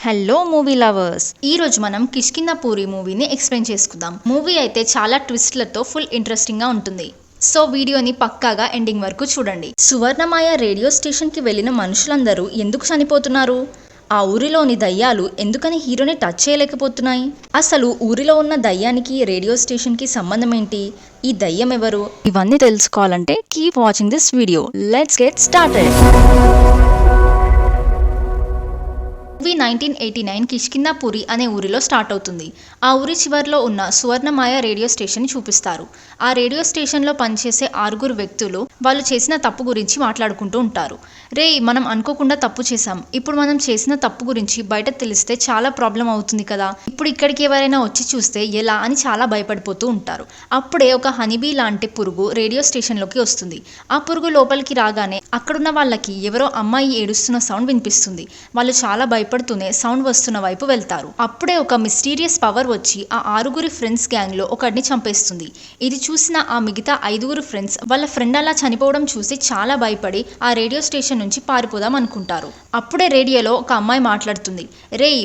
Hello movie lovers, ఈ రోజు మనం కిష్కింధపురి మూవీని ఎక్స్ప్లెయిన్ చేసుకుందాం. మూవీ అయితే చాలా ట్విస్ట్లతో ఫుల్ ఇంట్రెస్టింగ్ గా ఉంటుంది. సో వీడియోని పక్కాగా ఎండింగ్ వరకు చూడండి. సువర్ణమాయ రేడియో స్టేషన్ కి వెళ్లిన మనుషులందరూ ఎందుకు చనిపోతున్నారు? ఆ ఊరిలోని దయ్యాలు ఎందుకని హీరోని టచ్ చేయలేకపోతున్నాయి? అసలు ఊరిలో ఉన్న దయ్యానికి రేడియో స్టేషన్ కి సంబంధం ఏంటి? ఈ దయ్యం ఎవరు? ఇవన్నీ తెలుసుకోవాలంటే keep watching this video. Let's get started. Movie 1989 Kishkindhapuri అనే ఊరిలో స్టార్ట్ అవుతుంది. ఆ ఊరి చివరిలో ఉన్న సువర్ణమాయ రేడియో స్టేషన్ చూపిస్తారు. ఆ రేడియో స్టేషన్లో పనిచేసే 6 వ్యక్తులు వాళ్ళు చేసిన తప్పు గురించి మాట్లాడుకుంటూ ఉంటారు. మనం అనుకోకుండా తప్పు చేశాం, ఇప్పుడు మనం చేసిన తప్పు గురించి బయట తెలిస్తే చాలా ప్రాబ్లం అవుతుంది కదా, ఇప్పుడు ఇక్కడికి ఎవరైనా వచ్చి చూస్తే ఎలా అని చాలా భయపడిపోతూ ఉంటారు. అప్పుడే ఒక హనీబీ లాంటి పురుగు రేడియో స్టేషన్లోకి వస్తుంది. ఆ పురుగు లోపలికి రాగానే అక్కడున్న వాళ్ళకి ఎవరో అమ్మాయి ఏడుస్తున్న సౌండ్ వినిపిస్తుంది. వాళ్ళు చాలా భయపడుతూనే సౌండ్ వస్తున్న వైపు వెళ్తారు. అప్పుడే ఒక మిస్టీరియస్ పవర్ వచ్చి ఆ 6 ఫ్రెండ్స్ గ్యాంగ్ లో ఒకడిని చంపేస్తుంది. ఇది చూసిన ఆ మిగతా 5 ఫ్రెండ్స్ వాళ్ళ ఫ్రెండ్ అలా చనిపోవడం చూసి చాలా భయపడి ఆ రేడియో స్టేషన్ నుంచి పారిపోదాం అనుకుంటారు. అప్పుడే రేడియోలో ఒక అమ్మాయి మాట్లాడుతుంది.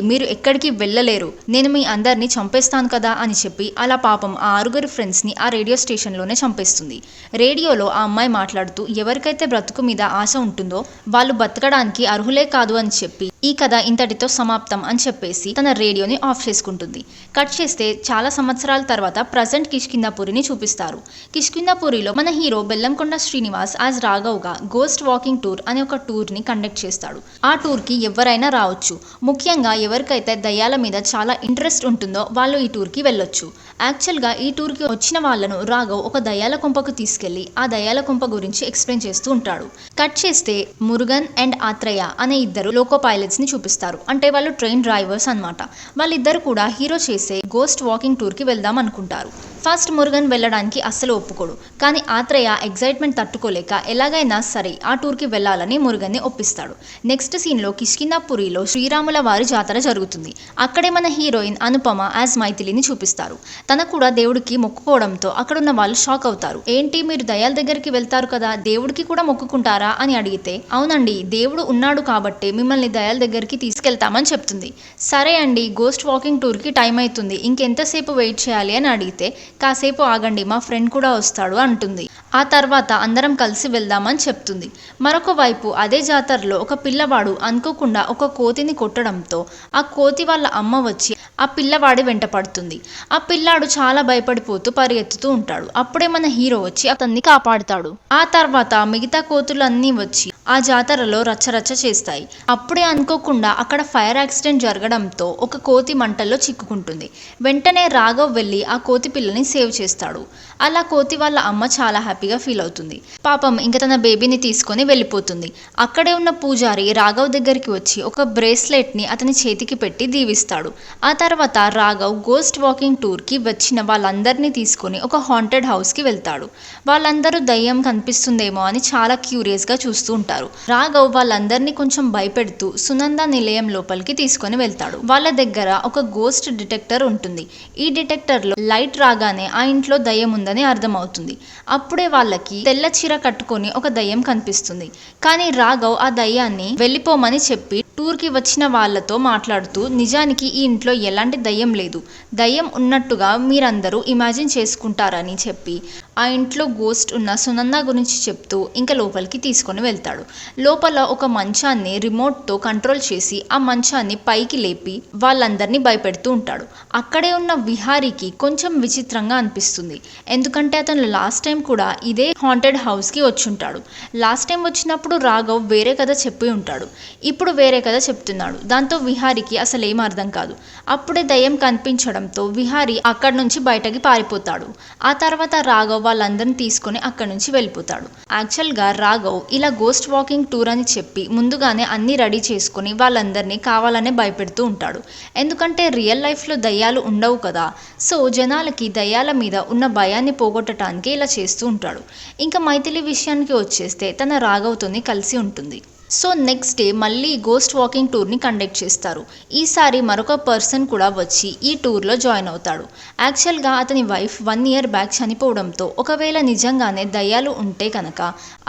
మీరు ఎక్కడికి వెళ్ళలేరు, నేను మీ అందరినీ చంపేస్తాను కదా అని చెప్పి అలా పాపం ఆ 6 ఫ్రెండ్స్ ని ఆ రేడియో స్టేషన్ లోనే చంపేస్తుంది. రేడియోలో ఆ అమ్మాయి మాట్లాడుతూ ఎవరికైతే బ్రతుకు మీద ఆశ ఉంటుందో వాళ్ళు బతకడానికి అర్హులే కాదు అని చెప్పి ఈ కథ ఇంతటితో సమాప్తం అని చెప్పేసి తన రేడియోని ఆఫ్ చేసుకుంటుంది. కట్ చేస్తే చాలా సంవత్సరాల తర్వాత ప్రజెంట్ కిష్కింధపురిని చూపిస్తారు. కిష్కింధపురిలో మన హీరో బెల్లంకొండ శ్రీనివాస్ యాజ్ రాఘవ్ గా గోస్ట్ వాకింగ్ టూర్ అనే ఒక టూర్ ని కండక్ట్ చేస్తాడు. ఆ టూర్ కి ఎవరైనా రావచ్చు. ముఖ్యంగా ఎవరికైతే దయ్యాల మీద చాలా ఇంట్రెస్ట్ ఉంటుందో వాళ్ళు ఈ టూర్ కి వెళ్ళొచ్చు. యాక్చువల్ గా ఈ టూర్ కి వచ్చిన వాళ్ళను రాఘవ్ ఒక దయ్యాల కొంపకు తీసుకెళ్లి ఆ దయ్యాల కొంప గురించి ఎక్స్ప్లెయిన్ చేస్తూ ఉంటాడు. కట్ చేస్తే మురుగన్ అండ్ ఆత్రేయ అనే 2 లోకో పైలట్స్ ని చూపిస్తారు. అంటే వాళ్ళు ట్రైన్ డ్రైవర్స్ అన్నమాట. వాళ్ళిద్దరు కూడా హీరో చేసే గోస్ట్ వాకింగ్ టూర్ కి వెళ్దాం అనుకుంటారు. ఫస్ట్ మురుగన్ వెళ్ళడానికి అస్సలు ఒప్పుకోడు. కానీ ఆత్రేయ ఎగ్జైట్మెంట్ తట్టుకోలేక ఎలాగైనా సరే ఆ టూర్ కి వెళ్లాలని మురుగన్ ని ఒప్పిస్తాడు. నెక్స్ట్ సీన్ లో కిష్కింధపురిలో శ్రీరాముల వారి జాతర జరుగుతుంది. అక్కడే మన హీరోయిన్ అనుపమ యాజ్ మైథిలిని చూపిస్తారు. తన కూడా దేవుడికి మొక్కుకోవడంతో అక్కడున్న వాళ్ళు షాక్ అవుతారు. ఏంటి, మీరు దయ్యాల దగ్గరికి వెళ్తారు కదా, దేవుడికి కూడా మొక్కుకుంటారా అని అడిగితే అవునండి, దేవుడు ఉన్నాడు కాబట్టి మిమ్మల్ని దయ్యాల దగ్గరికి తీసుకెళ్తామని చెప్తుంది. సరే అండి, గోస్ట్ వాకింగ్ టూర్ కి టైం అవుతుంది, ఇంకెంతసేపు వెయిట్ చేయాలి అని అడిగితే కాసేపు ఆగండి, మా ఫ్రెండ్ కూడా వస్తాడు అంటుంది. ఆ తర్వాత అందరం కలిసి వెళ్దామని చెప్తుంది. మరొక వైపు అదే జాతరలో ఒక పిల్లవాడు అనుకోకుండా ఒక కోతిని కొట్టడంతో ఆ కోతి వాళ్ళ అమ్మ వచ్చి ఆ పిల్లవాడి వెంట పడుతుంది. ఆ పిల్లాడు చాలా భయపడిపోతూ పరిగెత్తుతూ ఉంటాడు. అప్పుడే మన హీరో వచ్చి అతన్ని కాపాడుతాడు. ఆ తర్వాత మిగతా కోతులన్నీ వచ్చి ఆ జాతరలో రచ్చరచ్చ చేస్తాయి. అప్పుడే అనుకోకుండా అక్కడ ఫైర్ యాక్సిడెంట్ జరగడంతో ఒక కోతి మంటల్లో చిక్కుకుంటుంది. వెంటనే రాఘవ్ వెళ్ళి ఆ కోతి పిల్లని సేవ్ చేస్తాడు. అలా కోతి వాళ్ళ అమ్మ చాలా హ్యాపీగా ఫీల్ అవుతుంది. పాపం ఇంకా తన బేబీని తీసుకొని వెళ్ళిపోతుంది. అక్కడే ఉన్న పూజారి రాఘవ్ దగ్గరికి వచ్చి ఒక బ్రేస్లెట్ ని అతని చేతికి పెట్టి దీవిస్తాడు. ఆ తర్వాత రాఘవ్ గోస్ట్ వాకింగ్ టూర్ కి వచ్చిన వాళ్ళందరినీ తీసుకొని ఒక హాంటెడ్ హౌస్ కి వెళ్తాడు. వాళ్ళందరూ దయ్యం కనిపిస్తుందేమో అని చాలా క్యూరియస్ గా చూస్తూ ఉంటారు. రాఘవ్ వాళ్ళందరినీ కొంచెం భయపెడుతూ సునంద నిలయం లోపలికి తీసుకొని వెళ్తాడు. వాళ్ళ దగ్గర ఒక గోస్ట్ డిటెక్టర్ ఉంటుంది. ఈ డిటెక్టర్ లో లైట్ రాగానే ఆ ఇంట్లో దయ్యం ఉందని అర్థమవుతుంది. అప్పుడే వాళ్ళకి తెల్ల చీర కట్టుకొని ఒక దయ్యం కనిపిస్తుంది. కానీ రాఘవ్ ఆ దయ్యాన్ని వెళ్ళిపోమని చెప్పి టూర్ కి వచ్చిన వాళ్ళతో మాట్లాడుతూ నిజానికి ఈ ఇంట్లో ఎలాంటి దయ్యం లేదు, దయ్యం ఉన్నట్టుగా మీరందరూ ఇమాజిన్ చేసుకుంటారని చెప్పి ఆ ఇంట్లో గోస్ట్ ఉన్న సునంద గురించి చెప్తూ ఇంకా లోపలికి తీసుకొని వెళ్తాడు. లోపల ఒక మంచాన్ని రిమోట్ తో కంట్రోల్ చేసి ఆ మంచాన్ని పైకి లేపి వాళ్ళందరినీ భయపెడుతూ ఉంటాడు. అక్కడే ఉన్న విహారీకి కొంచెం విచిత్రంగా అనిపిస్తుంది. ఎందుకంటే అతను లాస్ట్ టైం కూడా ఇదే హాంటెడ్ హౌస్ కి వచ్చుంటాడు. లాస్ట్ టైం వచ్చినప్పుడు రాఘవ్ వేరే కథ చెప్పి ఉంటాడు, ఇప్పుడు వేరే కథ చెప్తున్నాడు. దాంతో విహారీకి అసలు ఏం అర్థం కాదు. అప్పుడే దయ్యం కనిపించడంతో విహారీ అక్కడి నుంచి బయటకి పారిపోతాడు. ఆ తర్వాత రాఘవ్ వాళ్ళందరిని తీసుకొని అక్కడి నుంచి వెళ్ళిపోతాడు. యాక్చువల్ గా రాఘవ్ ఇలా గోస్ట్ వాకింగ్ టూర్ అని చెప్పి ముందుగానే అన్ని రెడీ చేసుకుని వాళ్ళందరినీ కావాలనే భయపెడుతూ ఉంటాడు. ఎందుకంటే రియల్ లైఫ్ లో దయ్యాలు ఉండవు కదా, సో జనాలకి దయ్యాల మీద ఉన్న భయాన్ని పోగొట్టడానికి ఇలా చేస్తూ ఉంటాడు. ఇంకా మైథిలి విషయానికి వచ్చేస్తే తన రాఘవ్తోని కలిసి ఉంటుంది. సో నెక్స్ట్ డే మళ్ళీ గోస్ట్ వాకింగ్ టూర్ని కండక్ట్ చేస్తారు. ఈసారి మరొక పర్సన్ కూడా వచ్చి ఈ టూర్లో జాయిన్ అవుతాడు. యాక్చువల్గా అతని వైఫ్ 1 year బ్యాక్ చనిపోవడంతో ఒకవేళ నిజంగానే దయ్యాలు ఉంటే కనుక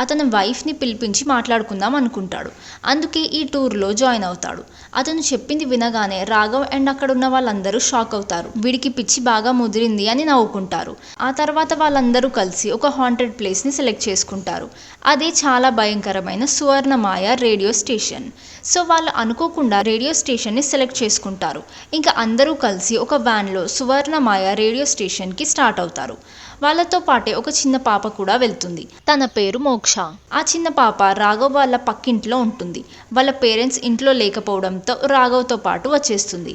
అతని వైఫ్ని పిలిపించి మాట్లాడుకుందాం అనుకుంటాడు. అందుకే ఈ టూర్లో జాయిన్ అవుతాడు. అతను చెప్పింది వినగానే రాఘవ్ అండ్ అక్కడ ఉన్న వాళ్ళందరూ షాక్ అవుతారు. వీడికి పిచ్చి బాగా ముదిరింది అని నవ్వుకుంటారు. ఆ తర్వాత వాళ్ళందరూ కలిసి ఒక హాంటెడ్ ప్లేస్ని సెలెక్ట్ చేసుకుంటారు. అదే చాలా భయంకరమైన సువర్ణమాయ రేడియో స్టేషన్. సో వాళ్ళు అనుకోకుండా రేడియో స్టేషన్ని సెలెక్ట్ చేసుకుంటారు. ఇంకా అందరూ కలిసి ఒక వ్యాన్లో సువర్ణమాయ రేడియో స్టేషన్కి స్టార్ట్ అవుతారు. వాళ్ళతో పాటే ఒక చిన్న పాప కూడా వెళ్తుంది. తన పేరు మోక్ష. ఆ చిన్న పాప రాఘవ్ వాళ్ళ పక్కింట్లో ఉంటుంది. వాళ్ళ పేరెంట్స్ ఇంట్లో లేకపోవడంతో రాఘవ్తో పాటు వచ్చేస్తుంది.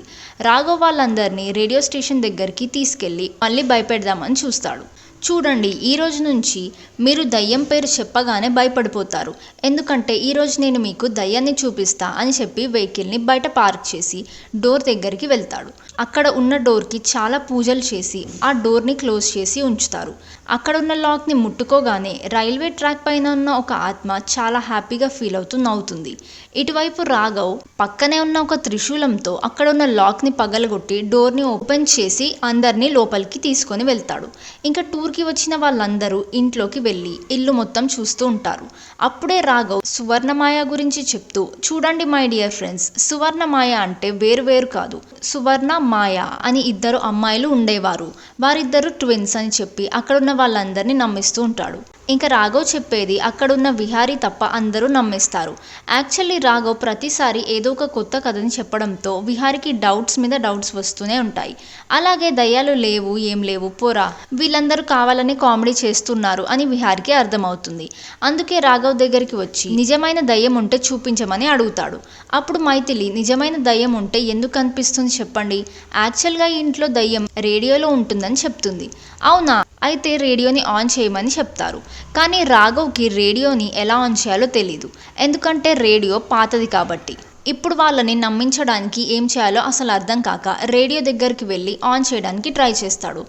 రాఘవ్ వాళ్ళందరినీ రేడియో స్టేషన్ దగ్గరికి తీసుకెళ్ళి మళ్ళీ భయపెడదామని చూస్తాడు. చూడండి, ఈ రోజు నుంచి మీరు దయ్యం పేరు చెప్పగానే భయపడిపోతారు. ఎందుకంటే ఈరోజు నేను మీకు దయ్యాన్ని చూపిస్తా అని చెప్పి వెహికల్ని బయట పార్క్ చేసి డోర్ దగ్గరికి వెళ్తాడు. అక్కడ ఉన్న డోర్కి చాలా పూజలు చేసి ఆ డోర్ని క్లోజ్ చేసి ఉంచుతారు. అక్కడ ఉన్న లాక్ని ముట్టుకోగానే రైల్వే ట్రాక్ పైన ఉన్న ఒక ఆత్మ చాలా హ్యాపీగా ఫీల్ అవుతూ నవ్వుతుంది. ఇటువైపు రాఘవ్ పక్కనే ఉన్న ఒక త్రిశూలంతో అక్కడ ఉన్న లాక్ని పగలగొట్టి డోర్ని ఓపెన్ చేసి అందరినీ లోపలికి తీసుకొని వెళ్తాడు. ఇంకా టూర్కి వచ్చిన వాళ్ళందరూ ఇంట్లోకి వెళ్ళి ఇల్లు మొత్తం చూస్తూ ఉంటారు. అప్పుడే రాఘవ్ సువర్ణమాయ గురించి చెప్తూ, చూడండి మై డియర్ ఫ్రెండ్స్, సువర్ణమాయ అంటే వేరు కాదు, సువర్ణ మాయ అని 2 అమ్మాయిలు ఉండేవారు. వారిద్దరు ట్విన్స్ అని చెప్పి అక్కడున్న వాళ్ళందరినీ నమ్మిస్తూ ఉంటాడు. ఇంకా రాఘవ్ చెప్పేది అక్కడున్న విహారీ తప్ప అందరూ నమ్మేస్తారు. యాక్చువల్లీ రాఘవ్ ప్రతిసారి ఏదో ఒక కొత్త కథని చెప్పడంతో విహారీకి డౌట్స్ మీద డౌట్స్ వస్తూనే ఉంటాయి. అలాగే దయ్యాలు లేవు, ఏం లేవు, పోరా, వీళ్ళందరూ కావాలని కామెడీ చేస్తున్నారు అని విహారీకి అర్థమవుతుంది. అందుకే రాఘవ్ దగ్గరికి వచ్చి నిజమైన దయ్యం ఉంటే చూపించమని అడుగుతాడు. అప్పుడు మైథిలి, నిజమైన దయ్యం ఉంటే ఎందుకు కనిపిస్తుంది చెప్పండి, యాక్చువల్గా ఈ ఇంట్లో దయ్యం రేడియోలో ఉంటుందని చెప్తుంది. అవునా, అయితే రేడియోని ఆన్ చేయమని చెప్తారు. కానీ రాఘవ్కి రేడియోని ఎలా ఆన్ చేయాలో తెలీదు. ఎందుకంటే రేడియో పాతది కాబట్టి. ఇప్పుడు వాళ్ళని నమ్మించడానికి ఏం చేయాలో అసలు అర్థం కాక రేడియో దగ్గరికి వెళ్ళి ఆన్ చేయడానికి ట్రై చేస్తాడు.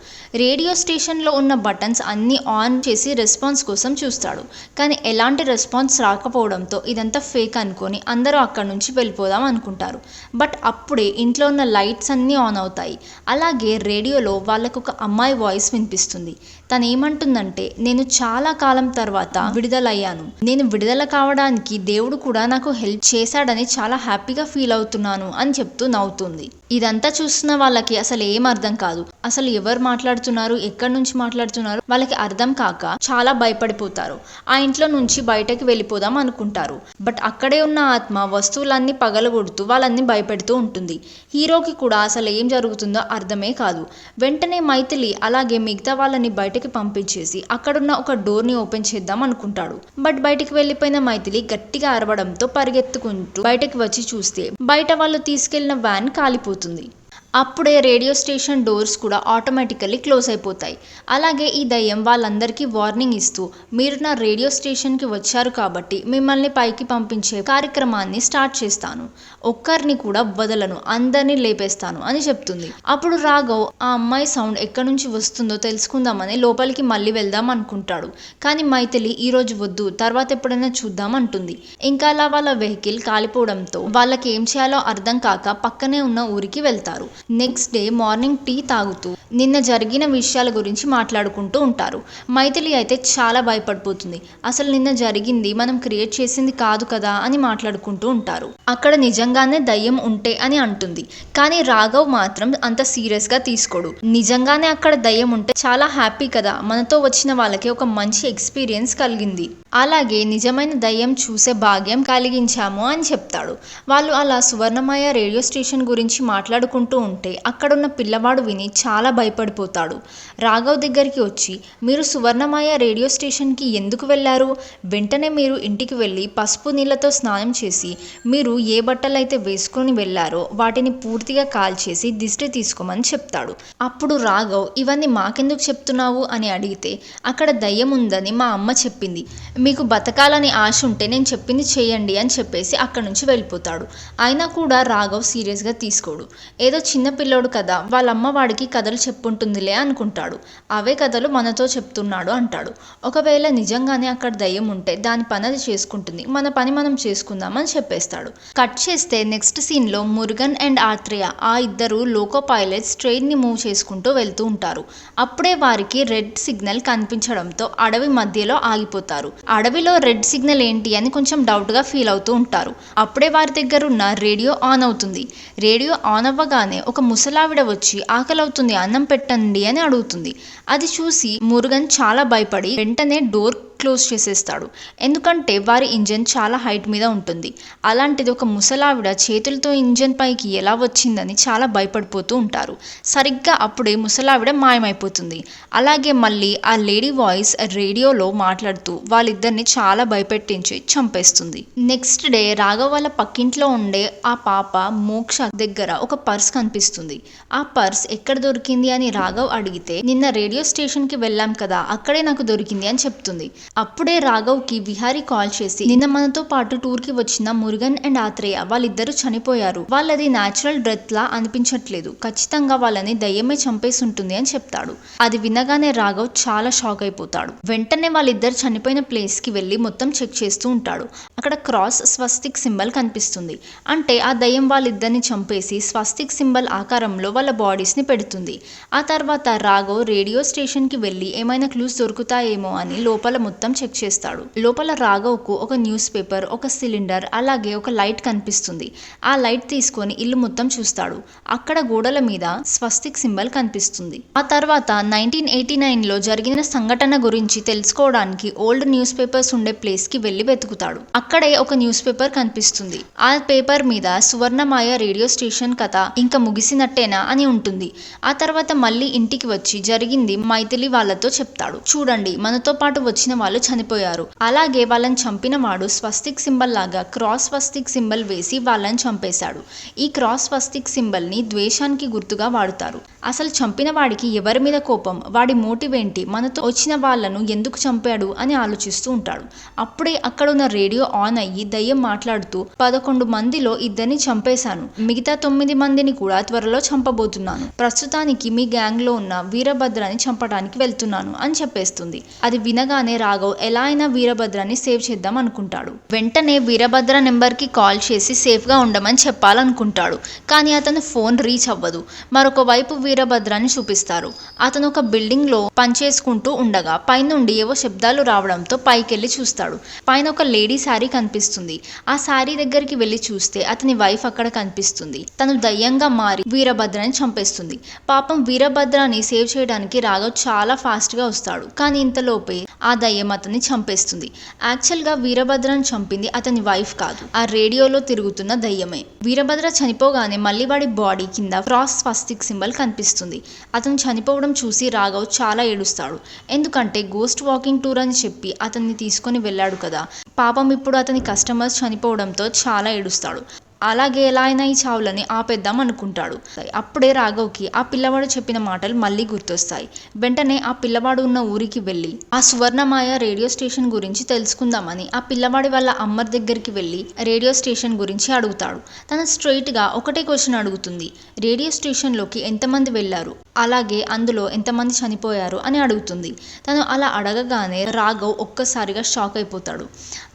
రేడియో స్టేషన్లో ఉన్న బటన్స్ అన్నీ ఆన్ చేసి రెస్పాన్స్ కోసం చూస్తాడు. కానీ ఎలాంటి రెస్పాన్స్ రాకపోవడంతో ఇదంతా ఫేక్ అనుకొని అందరూ అక్కడి నుంచి వెళ్ళిపోదాం అనుకుంటారు. బట్ అప్పుడే ఇంట్లో ఉన్న లైట్స్ అన్నీ ఆన్ అవుతాయి. అలాగే రేడియోలో వాళ్ళకు ఒక అమ్మాయి వాయిస్ వినిపిస్తుంది. తను ఏమంటుందంటే, నేను చాలా కాలం తర్వాత విడుదలయ్యాను. నేను విడుదల కావడానికి దేవుడు కూడా నాకు హెల్ప్ చేశాడని చాలా హ్యాపీగా ఫీల్ అవుతున్నాను అని చెప్తూ నవ్వుతుంది. ఇదంతా చూస్తున్న వాళ్ళకి అసలు ఏం అర్థం కాదు. అసలు ఎవరు మాట్లాడుతున్నారు, ఎక్కడి నుంచి మాట్లాడుతున్నారు వాళ్ళకి అర్థం కాక చాలా భయపడిపోతారు. ఆ ఇంట్లో నుంచి బయటకి వెళ్ళిపోదాం అనుకుంటారు. బట్ అక్కడే ఉన్న ఆత్మ వస్తువులన్నీ పగలగొడుతూ వాళ్ళని భయపెడుతూ ఉంటుంది. హీరోకి కూడా అసలు ఏం జరుగుతుందో అర్థమే కాదు. వెంటనే మైథిలి అలాగే మిగతా వాళ్ళని బయటకి పంపించేసి అక్కడున్న ఒక డోర్ని ఓపెన్ చేద్దాం అనుకుంటాడు. బట్ బయటికి వెళ్ళిపోయిన మైథిలి గట్టిగా అరవడంతో పరిగెత్తుకుంటూ బయటకి వచ్చి చూస్తే బయట వాళ్ళు తీసుకెళ్లిన వ్యాన్ కాలిపోతుంది. అప్పుడే రేడియో స్టేషన్ డోర్స్ కూడా ఆటోమేటికల్లీ క్లోజ్ అయిపోతాయి. అలాగే ఈ దయ్యం వాళ్ళందరికీ వార్నింగ్ ఇస్తూ, మీరు నా రేడియో స్టేషన్కి వచ్చారు కాబట్టి మిమ్మల్ని పైకి పంపించే కార్యక్రమాన్ని స్టార్ట్ చేస్తాను. ఒక్కరిని కూడా వదలను, అందరినీ లేపేస్తాను అని చెప్తుంది. అప్పుడు రాఘవ్ ఆ అమ్మాయి సౌండ్ ఎక్కడి నుంచి వస్తుందో తెలుసుకుందామని లోపలికి మళ్ళీ వెళ్దాం అనుకుంటాడు. కానీ మైథిలి ఈరోజు వద్దు, తర్వాత ఎప్పుడైనా చూద్దాం అంటుంది. ఇంకా అలా వాళ్ళ వెహికల్ కాలిపోవడంతో వాళ్ళకి ఏం చేయాలో అర్థం కాక పక్కనే ఉన్న ఊరికి వెళ్తారు. నెక్స్ట్ డే మార్నింగ్ టీ తాగుతూ నిన్న జరిగిన విషయాల గురించి మాట్లాడుకుంటూ ఉంటారు. మైథిలి అయితే చాలా భయపడిపోతుంది. అసలు నిన్న జరిగింది మనం క్రియేట్ చేసింది కాదు కదా అని మాట్లాడుకుంటూ ఉంటారు. అక్కడ నిజంగానే దయ్యం ఉంటే అని అంటుంది. కానీ రాఘవ్ మాత్రం అంత సీరియస్గా తీసుకోడు. నిజంగానే అక్కడ దయ్యం ఉంటే చాలా హ్యాపీ కదా, మనతో వచ్చిన వాళ్ళకి ఒక మంచి ఎక్స్పీరియన్స్ కలిగింది, అలాగే నిజమైన దయ్యం చూసే భాగ్యం కలిగించాము అని చెప్తాడు. వాళ్ళు అలా సువర్ణమాయ రేడియో స్టేషన్ గురించి మాట్లాడుకుంటూ ఉంటే అక్కడున్న పిల్లవాడు విని చాలా భయపడిపోతాడు. రాఘవ్ దగ్గరికి వచ్చి, మీరు సువర్ణమాయ రేడియో స్టేషన్కి ఎందుకు వెళ్ళారు? వెంటనే మీరు ఇంటికి వెళ్ళి పసుపు నీళ్ళతో స్నానం చేసి మీరు ఏ బట్టలైతే వేసుకొని వెళ్ళారో వాటిని పూర్తిగా కాల్చేసి దిష్టి తీసుకోమని చెప్తాడు. అప్పుడు రాఘవ్, ఇవన్నీ మాకెందుకు చెప్తున్నావు అని అడిగితే, అక్కడ దయ్యం ఉందని మా అమ్మ చెప్పింది, మీకు బతకాలని ఆశ ఉంటే నేను చెప్పింది చేయండి అని చెప్పేసి అక్కడి నుంచి వెళ్ళిపోతాడు. అయినా కూడా రాఘవ్ సీరియస్గా తీసుకోడు. ఏదో చిన్న పిల్లోడు కదా, వాళ్ళమ్మ వాడికి కథలు చెప్పుంటుందిలే అనుకుంటాడు. అవే కథలు మనతో చెప్తున్నాడు అంటాడు. ఒకవేళ నిజంగానే అక్కడ దయ్యం ఉంటే దాని పని అది చేసుకుంటుంది, మన పని మనం చేసుకుందామని చెప్పేస్తాడు. కట్ చేస్తే నెక్స్ట్ సీన్లో మురుగన్ అండ్ ఆత్రేయ ఆ ఇద్దరు లోకో పైలట్స్ ట్రైన్ని మూవ్ చేసుకుంటూ వెళ్తూ ఉంటారు. అప్పుడే వారికి రెడ్ సిగ్నల్ కనిపించడంతో అడవి మధ్యలో ఆగిపోతారు. అడవిలో రెడ్ సిగ్నల్ ఏంటి అని కొంచెం డౌట్గా ఫీల్ అవుతూ ఉంటారు. అప్పుడే వారి దగ్గర ఉన్న రేడియో ఆన్ అవుతుంది. రేడియో ఆన్ అవ్వగానే ఒక ముసలావిడ వచ్చి ఆకలవుతుంది, అన్నం పెట్టండి అని అడుగుతుంది. అది చూసి మురుగన్ చాలా భయపడి వెంటనే డోర్ క్లోజ్ చేసేస్తాడు. ఎందుకంటే వారి ఇంజన్ చాలా హైట్ మీద ఉంటుంది. అలాంటిది ఒక ముసలావిడ చేతులతో ఇంజన్ పైకి ఎలా వచ్చిందని చాలా భయపడిపోతూ ఉంటారు. సరిగ్గా అప్పుడే ముసలావిడ మాయమైపోతుంది. అలాగే మళ్ళీ ఆ లేడీ వాయిస్ రేడియోలో మాట్లాడుతూ వాళ్ళిద్దరిని చాలా భయపెట్టించి చంపేస్తుంది. నెక్స్ట్ డే రాఘవ్ వాళ్ళ పక్కింట్లో ఉండే ఆ పాప మోక్ష దగ్గర ఒక పర్స్ కనిపిస్తుంది. ఆ పర్స్ ఎక్కడ దొరికింది అని రాఘవ్ అడిగితే, నిన్న రేడియో స్టేషన్కి వెళ్ళాం కదా, అక్కడే నాకు దొరికింది అని చెప్తుంది. అప్పుడే రాఘవ్కి విహారీ కాల్ చేసి, నిన్న మనతో పాటు టూర్కి వచ్చిన మురుగన్ అండ్ ఆత్రేయ వాళ్ళిద్దరూ చనిపోయారు, వాళ్ళది న్యాచురల్ డెత్ లా అనిపించట్లేదు, ఖచ్చితంగా వాళ్ళని దయ్యమే చంపేసి ఉంటుంది అని చెప్తాడు. అది వినగానే రాఘవ్ చాలా షాక్ అయిపోతాడు. వెంటనే వాళ్ళిద్దరు చనిపోయిన ప్లేస్కి వెళ్ళి మొత్తం చెక్ చేస్తూ ఉంటాడు. అక్కడ క్రాస్ స్వస్తిక్ సింబల్ కనిపిస్తుంది. అంటే ఆ దయ్యం వాళ్ళిద్దరిని చంపేసి స్వస్తిక్ సింబల్ ఆకారంలో వాళ్ళ బాడీస్ని పెడుతుంది. ఆ తర్వాత రాఘవ్ రేడియో స్టేషన్కి వెళ్ళి ఏమైనా క్లూస్ దొరుకుతాయేమో అని లోపల మొత్తం చెక్ చేస్తాడు. లోపల రాఘవ్కు ఒక న్యూస్ పేపర్, ఒక సిలిండర్, అలాగే ఒక లైట్ కనిపిస్తుంది. ఆ లైట్ తీసుకొని ఇల్లు మొత్తం చూస్తాడు. అక్కడ గోడల మీద స్వస్తిక్ సింబల్ కనిపిస్తుంది. ఆ తర్వాత 1989లో జరిగిన సంఘటన గురించి తెలుసుకోవడానికి ఓల్డ్ న్యూస్ పేపర్స్ ఉండే ప్లేస్ కి వెళ్ళి వెతుకుతాడు. అక్కడే ఒక న్యూస్ పేపర్ కనిపిస్తుంది. ఆ పేపర్ మీద సువర్ణమాయ రేడియో స్టేషన్ కథ ఇంకా ముగిసినట్టేనా అని ఉంటుంది. ఆ తర్వాత మళ్ళీ ఇంటికి వచ్చి జరిగింది మైథిలి వాళ్ళతో చెప్తాడు. చూడండి, మనతో పాటు వచ్చిన వాళ్ళు చనిపోయారు, అలాగే వాళ్ళని చంపిన వాడు స్వస్తిక్ సింబల్ లాగా క్రాస్ స్వస్తిక్ సింబల్ వేసి వాళ్ళని చంపేశాడు. ఈ క్రాస్ స్వస్తిక్ సింబల్ ని ద్వేషానికి గుర్తుగా వాడుతారు. అసలు చంపిన వాడికి ఎవరి మీద కోపం, వాడి మోటివ్ ఏంటి, మనతో వచ్చిన వాళ్ళను ఎందుకు చంపాడు అని ఆలోచిస్తూ ఉంటాడు. అప్పుడే అక్కడున్న రేడియో ఆన్ అయ్యి దయ్యం మాట్లాడుతూ, 11 మందిలో 2ని చంపేశాను, మిగతా 9 మందిని కూడా త్వరలో చంపబోతున్నాను, ప్రస్తుతానికి మీ గ్యాంగ్ లో ఉన్న వీరభద్రని చంపడానికి వెళ్తున్నాను అని చెప్పేస్తుంది. అది వినగానే రాఘవ్ ఎలా అయినా వీరభద్రాన్ని సేవ్ చేద్దాం అనుకుంటాడు. వెంటనే వీరభద్ర నెంబర్కి కాల్ చేసి సేఫ్గా ఉండమని చెప్పాలనుకుంటాడు. కానీ అతను ఫోన్ రీచ్ అవ్వదు. మరొక వైపు వీరభద్రాన్ని చూపిస్తారు. అతను ఒక బిల్డింగ్లో పనిచేసుకుంటూ ఉండగా పైనుండి ఏవో శబ్దాలు రావడంతో పైకెళ్ళి చూస్తాడు. పైన ఒక లేడీ శారీ కనిపిస్తుంది. ఆ శారీ దగ్గరికి వెళ్ళి చూస్తే అతని వైఫ్ అక్కడ కనిపిస్తుంది. తను దయ్యంగా మారి వీరభద్రాన్ని చంపేస్తుంది. పాపం వీరభద్రాన్ని సేవ్ చేయడానికి రాఘవ్ చాలా ఫాస్ట్గా వస్తాడు. కానీ ఇంతలోపే ఆ దయ్యం అతన్ని చంపేస్తుంది. యాక్చువల్గా వీరభద్రను చంపింది అతని వైఫ్ కాదు, ఆ రేడియోలో తిరుగుతున్న దయ్యమే. వీరభద్ర చనిపోగానే మళ్ళీ వాడి బాడీ కింద క్రాస్ స్వస్తిక్ సింబల్ కనిపిస్తుంది. అతను చనిపోవడం చూసి రాఘవ్ చాలా ఏడుస్తాడు. ఎందుకంటే గోస్ట్ వాకింగ్ టూర్ అని చెప్పి అతన్ని తీసుకొని వెళ్ళాడు కదా, పాపం ఇప్పుడు అతని కస్టమర్స్ చనిపోవడంతో చాలా ఏడుస్తాడు. అలాగే ఎలా అయినా ఈ చావులని ఆపేద్దాం అనుకుంటాడు. అప్పుడే రాఘవ్కి ఆ పిల్లవాడు చెప్పిన మాటలు మళ్ళీ గుర్తొస్తాయి. వెంటనే ఆ పిల్లవాడు ఉన్న ఊరికి వెళ్ళి ఆ సువర్ణమాయ రేడియో స్టేషన్ గురించి తెలుసుకుందామని ఆ పిల్లవాడి వాళ్ళ అమ్మర్ దగ్గరికి వెళ్ళి రేడియో స్టేషన్ గురించి అడుగుతాడు. తను స్ట్రైట్ గా ఒకటే క్వశ్చన్ అడుగుతుంది, రేడియో స్టేషన్లోకి ఎంతమంది వెళ్ళారు, అలాగే అందులో ఎంతమంది చనిపోయారు అని అడుగుతుంది. తను అలా అడగగానే రాఘవ్ ఒక్కసారిగా షాక్ అయిపోతాడు.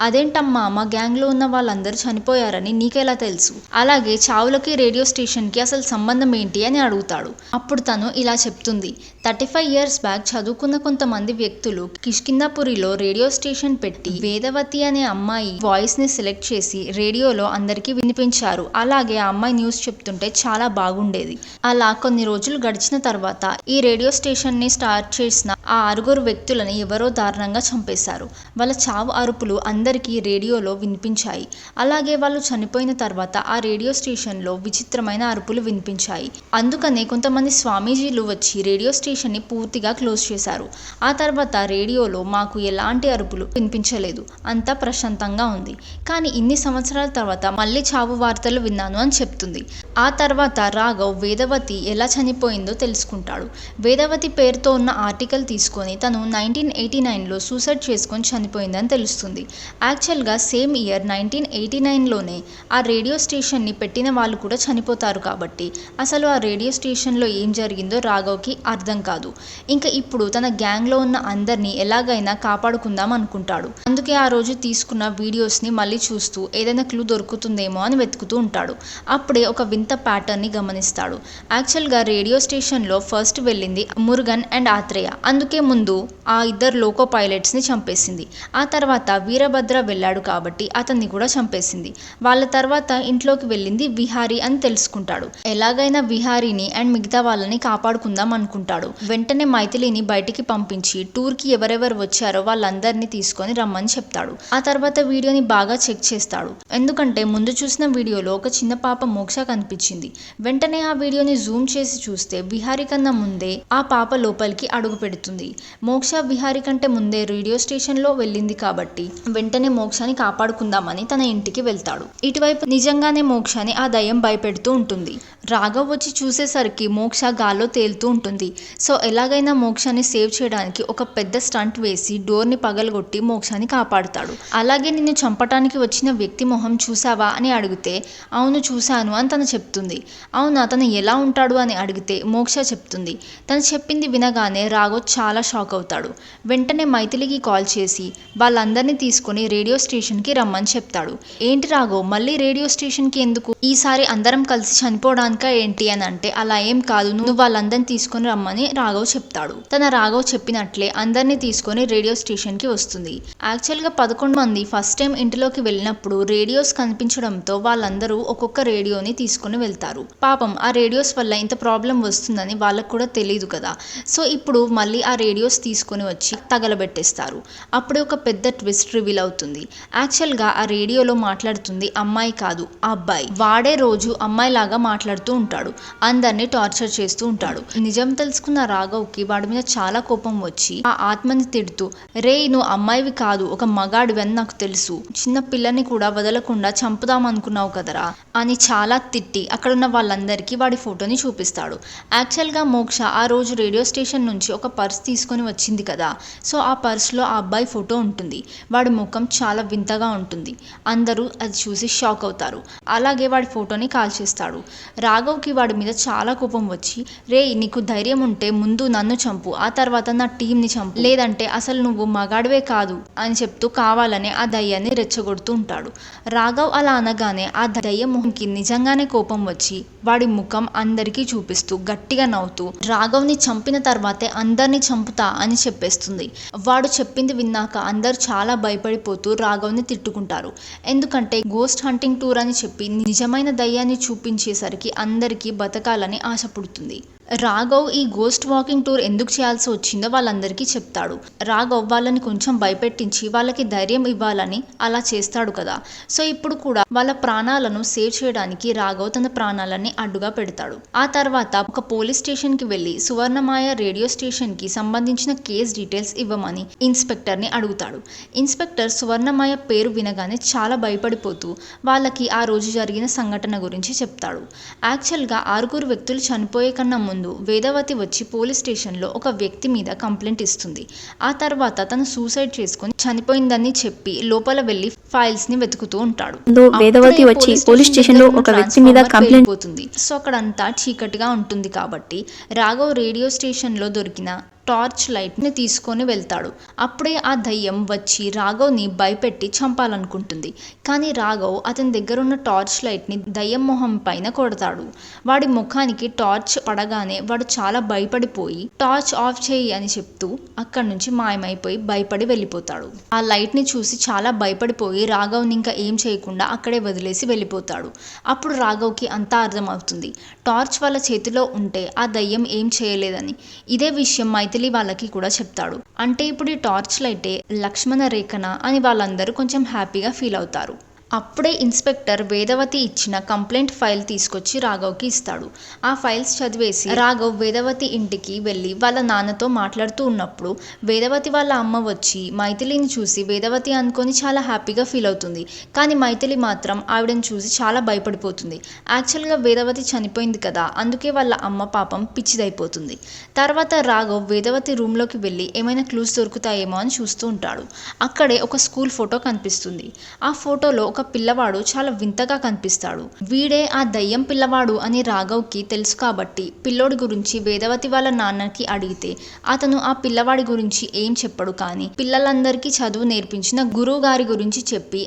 అదేంటమ్మా, మా గ్యాంగ్లో ఉన్న వాళ్ళందరూ చనిపోయారని నీకెలా తెలుసు, అలాగే చావులకి రేడియో స్టేషన్కి అసలు సంబంధం ఏంటి అని అడుగుతాడు. అప్పుడు తను ఇలా చెప్తుంది, 35 years బ్యాక్ చదువుకున్న కొంతమంది వ్యక్తులు కిష్కింధాపురిలో రేడియో స్టేషన్ పెట్టి వేదవతి అనే అమ్మాయి వాయిస్ ని సెలెక్ట్ చేసి రేడియోలో అందరికీ వినిపించారు. అలాగే ఆ అమ్మాయి న్యూస్ చెప్తుంటే చాలా బాగుండేది. అలా కొన్ని రోజులు గడిచిన తర్వాత ఈ రేడియో స్టేషన్ ని స్టార్ట్ చేసిన ఆ 6 వ్యక్తులని ఎవరో దారుణంగా చంపేశారు. వాళ్ళ చావు అరుపులు అందరికీ రేడియోలో వినిపించాయి. అలాగే వాళ్ళు చనిపోయిన తర్వాత ఆ రేడియో స్టేషన్లో విచిత్రమైన అరుపులు వినిపించాయి. అందుకనే కొంతమంది స్వామీజీలు వచ్చి రేడియో స్టేషన్ని పూర్తిగా క్లోజ్ చేశారు. ఆ తర్వాత రేడియోలో మాకు ఎలాంటి అరుపులు వినిపించలేదు, అంతా ప్రశాంతంగా ఉంది. కానీ ఇన్ని సంవత్సరాల తర్వాత మళ్ళీ చావు వార్తలు విన్నాను అని చెప్తుంది. ఆ తర్వాత రాఘవ్ వేదవతి ఎలా చనిపోయిందో తెలుసుకుంటాడు. వేదవతి పేరుతో ఉన్న ఆర్టికల్ తీసుకొని తను 1989లో సూసైడ్ చేసుకొని చనిపోయిందని తెలుస్తుంది. యాక్చువల్గా సేమ్ ఇయర్ 1989లోనే ఆ రేడియో స్టేషన్ని పెట్టిన వాళ్ళు కూడా చనిపోతారు కాబట్టి అసలు ఆ రేడియో స్టేషన్లో ఏం జరిగిందో రాఘవ్కి అర్థం కాదు. ఇంకా ఇప్పుడు తన గ్యాంగ్లో ఉన్న అందరినీ ఎలాగైనా కాపాడుకుందాం అనుకుంటాడు. అందుకే ఆ రోజు తీసుకున్న వీడియోస్ని మళ్ళీ చూస్తూ ఏదైనా క్లూ దొరుకుతుందేమో అని వెతుకుతూ ఉంటాడు. అప్పుడే ఒక వింత ప్యాటర్న్ని గమనిస్తాడు. యాక్చువల్గా రేడియో స్టేషన్లో ఫస్ట్ వెళ్ళింది మురుగన్ అండ్ ఆత్రేయ. అందుకే ముందు ఆ ఇద్దరు లోకో పైలట్స్ని చంపేసింది. ఆ తర్వాత వీరభద్ర వెళ్ళాడు కాబట్టి అతన్ని కూడా చంపేసింది. వాళ్ళ తర్వాత ఇంట్లోకి వెళ్ళింది విహారీ అని తెలుసుకుంటాడు. ఎలాగైనా విహారీని అండ్ మిగతా వాళ్ళని కాపాడుకుందాం అనుకుంటాడు. వెంటనే మైథిలిని బయటికి పంపించి టూర్కి ఎవరెవరు వచ్చారో వాళ్ళందరినీ తీసుకొని రమ్మని చెప్తాడు. ఆ తర్వాత వీడియోని బాగా చెక్ చేస్తాడు. ఎందుకంటే ముందు చూసిన వీడియోలో ఒక చిన్న పాప మోక్ష కనిపించింది. వెంటనే ఆ వీడియోని జూమ్ చేసి చూస్తే విహారీ కన్నా ముందే ఆ పాప లోపలికి అడుగు పెడుతుంది. మోక్ష విహారీ కంటే ముందే రేడియో స్టేషన్లో వెళ్ళింది కాబట్టి వెంటనే మోక్షని కాపాడుకుందామని తన ఇంటికి వెళ్తాడు. ఇటువైపు నిజంగానే మోక్షని ఆ దయ్యం భయపెడుతూ ఉంటుంది. రాఘవ్ వచ్చి చూసేసరికి మోక్ష గాల్లో తేలుతూ ఉంటుంది. సో ఎలాగైనా మోక్షని సేవ్ చేయడానికి ఒక పెద్ద స్టంట్ వేసి డోర్ని పగలగొట్టి మోక్షని కాపాడుతాడు. అలాగే నిన్ను చంపటానికి వచ్చిన వ్యక్తి మొహం చూసావా అని అడిగితే అవును చూశాను అని తను చెప్తుంది. అవును అతను ఎలా ఉంటాడు అని అడిగితే మోక్ష చెప్తుంది. తను చెప్పింది వినగానే రాఘవ్ చాలా షాక్ అవుతాడు. వెంటనే మైథిలికి కాల్ చేసి వాళ్ళందరినీ తీసుకొని రేడియో స్టేషన్కి రమ్మని చెప్తాడు. ఏంటి రాఘవ్ మళ్ళీ రేడియో స్టేషన్కి ఎందుకు? ఈసారి అందరం కలిసి చనిపోవడానికా ఏంటి అని అంటే అలా ఏం కాదు, నువ్వు వాళ్ళందరినీ తీసుకొని రమ్మని రాఘవ్ చెప్తాడు. రాఘవ్ చెప్పినట్లే అందరినీ తీసుకొని రేడియో స్టేషన్కి వస్తుంది. యాక్చువల్గా 11 మంది ఫస్ట్ టైం ఇంటిలోకి వెళ్ళినప్పుడు రేడియోస్ కనిపించడంతో వాళ్ళందరూ ఒక్కొక్క రేడియోని తీసుకుని వెళ్తారు. పాపం ఆ రేడియోస్ వల్ల ఇంత ప్రాబ్లం వస్తుందని వాళ్ళకు కూడా తెలియదు కదా. సో ఇప్పుడు మళ్ళీ ఆ రేడియోస్ తీసుకొని వచ్చి తగలబెట్టేస్తారు. అప్పుడే ఒక పెద్ద ట్విస్ట్ రివీల్ అవుతుంది. యాక్చువల్గా ఆ రేడియోలో మాట్లాడుతుంది అమ్మాయి కాదు ఆ అబ్బాయి. వాడే రోజు అమ్మాయిలాగా మాట్లాడుతూ ఉంటాడు. అందరినీ టార్చర్ చేస్తూ ఉంటాడు. నిజం తెలుసుకున్న రాఘవ్కి వాడి మీద చాలా కోపం వచ్చి ఆ ఆత్మని తిడుతూ రే నువ్వు అమ్మాయివి కాదు ఒక మగాడివి అని నాకు తెలుసు, చిన్న పిల్లని కూడా వదలకుండా చంపుదాం అనుకున్నావు కదరా అని చాలా తిట్టి అక్కడున్న వాళ్ళందరికీ వాడి ఫోటోని చూపిస్తాడు. యాక్చువల్గా మోక్ష ఆ రోజు రేడియో స్టేషన్ నుంచి ఒక పర్స్ తీసుకొని వచ్చింది కదా. సో ఆ పర్స్లో ఆ అబ్బాయి ఫోటో ఉంటుంది. వాడి ముఖం చాలా వింతగా ఉంటుంది. అందరూ అది చూసి షాక్ అవుతారు. అలాగే వాడి ఫోటోని కాల్చేస్తాడు. రాఘవ్కి వాడి మీద చాలా కోపం వచ్చి రే నీకు ధైర్యం ఉంటే ముందు నన్ను చంపు, ఆ తర్వాత నా టీంని చంపు, లేదంటే అసలు నువ్వు మగాడివే కాదు అని చెప్తూ కావాలనే ఆ దయ్యాన్ని రెచ్చగొడుతూ ఉంటాడు. రాఘవ్ అలా అనగానే ఆ దయ్యం మొహంకి నిజంగానే కోపం వచ్చి వాడి ముఖం అందరికీ చూపిస్తూ గట్టిగా నవ్వుతూ రాఘవ్ని చంపిన తర్వాతే అందరినీ చంపుతా అని చెప్పేస్తుంది. వాడు చెప్పింది విన్నాక అందరు చాలా భయపడిపోతూ రాఘవ్ని తిట్టుకుంటారు. ఎందుకంటే గోస్ట్ హంటింగ్ టూర్ అని చెప్పి నిజమైన దయ్యాన్ని చూపించేసరికి అందరికీ బతకాలని ఆశ పుడుతుంది. రాఘవ్ ఈ గోస్ట్ వాకింగ్ టూర్ ఎందుకు చేయాల్సి వచ్చిందో వాళ్ళందరికీ చెప్తాడు. రాఘవ్ వాళ్ళని కొంచెం భయపెట్టించి వాళ్ళకి ధైర్యం ఇవ్వాలని అలా చేస్తాడు కదా. సో ఇప్పుడు కూడా వాళ్ళ ప్రాణాలను సేవ్ చేయడానికి రాఘవ్ తన ప్రాణాలని అడ్డుగా పెడతాడు. ఆ తర్వాత ఒక పోలీస్ స్టేషన్కి వెళ్ళి సువర్ణమాయ రేడియో స్టేషన్కి సంబంధించిన కేస్ డీటెయిల్స్ ఇవ్వమని ఇన్స్పెక్టర్ని అడుగుతాడు. ఇన్స్పెక్టర్ సువర్ణమాయ పేరు వినగానే చాలా భయపడిపోతూ వాళ్ళకి ఆ రోజు జరిగిన సంఘటన గురించి చెప్తాడు. యాక్చువల్గా 6 వ్యక్తులు చనిపోయే కన్నా ముందు వేదవతి వచ్చి పోలీస్ స్టేషన్లో ఒక వ్యక్తి మీద కంప్లైంట్ ఇస్తుంది. ఆ తర్వాత తను సూసైడ్ చేసుకుని చనిపోయిందని చెప్పి లోపల వెళ్ళి ఫైల్స్ ని వెతుకుతూ ఉంటాడు. వేదవతి వచ్చి పోలీస్ స్టేషన్లో ఒక వ్యక్తి మీద కంప్లైంట్ పోతుంది. సో అక్కడంతా చీకటిగా ఉంటుంది కాబట్టి రాఘవ్ రేడియో స్టేషన్లో దొరికిన టార్చ్ లైట్ని తీసుకొని వెళ్తాడు. అప్పుడే ఆ దయ్యం వచ్చి రాఘవ్ని భయపెట్టి చంపాలనుకుంటుంది. కానీ రాఘవ్ అతని దగ్గర ఉన్న టార్చ్ లైట్ని దయ్యం మొహం పైన కొడతాడు. వాడి ముఖానికి టార్చ్ పడగానే వాడు చాలా భయపడిపోయి టార్చ్ ఆఫ్ చేయి అని చెప్తూ అక్కడి నుంచి మాయమైపోయి భయపడి వెళ్ళిపోతాడు. ఆ లైట్ని చూసి చాలా భయపడిపోయి రాఘవ్ని ఇంకా ఏం చేయకుండా అక్కడే వదిలేసి వెళ్ళిపోతాడు. అప్పుడు రాఘవ్కి అంతా అర్థమవుతుంది. టార్చ్ వాళ్ళ చేతిలో ఉంటే ఆ దయ్యం ఏం చేయలేదని. ఇదే విషయం మైథిలి వాళ్ళకి కూడా చెప్తాడు. అంటే ఇప్పుడు ఈ టార్చ్ లైటే లక్ష్మణ రేఖన అని వాళ్ళందరూ కొంచెం హ్యాపీగా ఫీల్ అవుతారు. అప్పుడే ఇన్స్పెక్టర్ వేదవతి ఇచ్చిన కంప్లైంట్ ఫైల్ తీసుకొచ్చి రాఘవ్కి ఇస్తాడు. ఆ ఫైల్స్ చదివేసి రాఘవ్ వేదవతి ఇంటికి వెళ్ళి వాళ్ళ నాన్నతో మాట్లాడుతూ ఉన్నప్పుడు వేదవతి వాళ్ళ అమ్మ వచ్చి మైథిలిని చూసి వేదవతి అనుకొని చాలా హ్యాపీగా ఫీల్ అవుతుంది. కానీ మైథిలి మాత్రం ఆవిడని చూసి చాలా భయపడిపోతుంది. యాక్చువల్గా వేదవతి చనిపోయింది కదా, అందుకే వాళ్ళ అమ్మ పాపం పిచ్చిదైపోతుంది. తర్వాత రాఘవ్ వేదవతి రూమ్లోకి వెళ్ళి ఏమైనా క్లూస్ దొరుకుతాయేమో అని చూస్తూ ఉంటాడు. అక్కడే ఒక స్కూల్ ఫోటో కనిపిస్తుంది. ఆ ఫోటోలో ఒక పిల్లవాడు చాలా వింతగా కనిపిస్తాడు. వీడే ఆ దయ్యం పిల్లవాడు అని రాఘవ్కి తెలుసు కాబట్టి పిల్లోడి గురించి వేదవతి వాళ్ళ నాన్నకి అడిగితే అతను ఆ పిల్లవాడి గురించి ఏం చెప్పడు. కానీ పిల్లలందరికీ చదువు నేర్పించిన గురువు గారి గురించి చెప్పి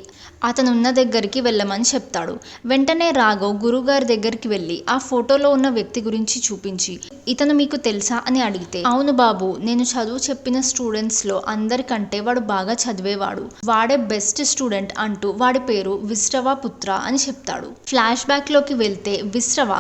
అతను ఉన్న దగ్గరికి వెళ్ళమని చెప్తాడు. వెంటనే రాఘవ్ గురువుగారి దగ్గరికి వెళ్ళి ఆ ఫోటోలో ఉన్న వ్యక్తి గురించి చూపించి ఇతను మీకు తెలుసా అని అడిగితే అవును బాబు, నేను చదువు చెప్పిన స్టూడెంట్స్ లో అందరికంటే వాడు బాగా చదివేవాడు, వాడే బెస్ట్ స్టూడెంట్ అంటూ వాడి పేరు విశ్రవ పుత్ర అని చెప్తాడు. ఫ్లాష్ బ్యాక్ లోకి వెళ్తే విశ్రవ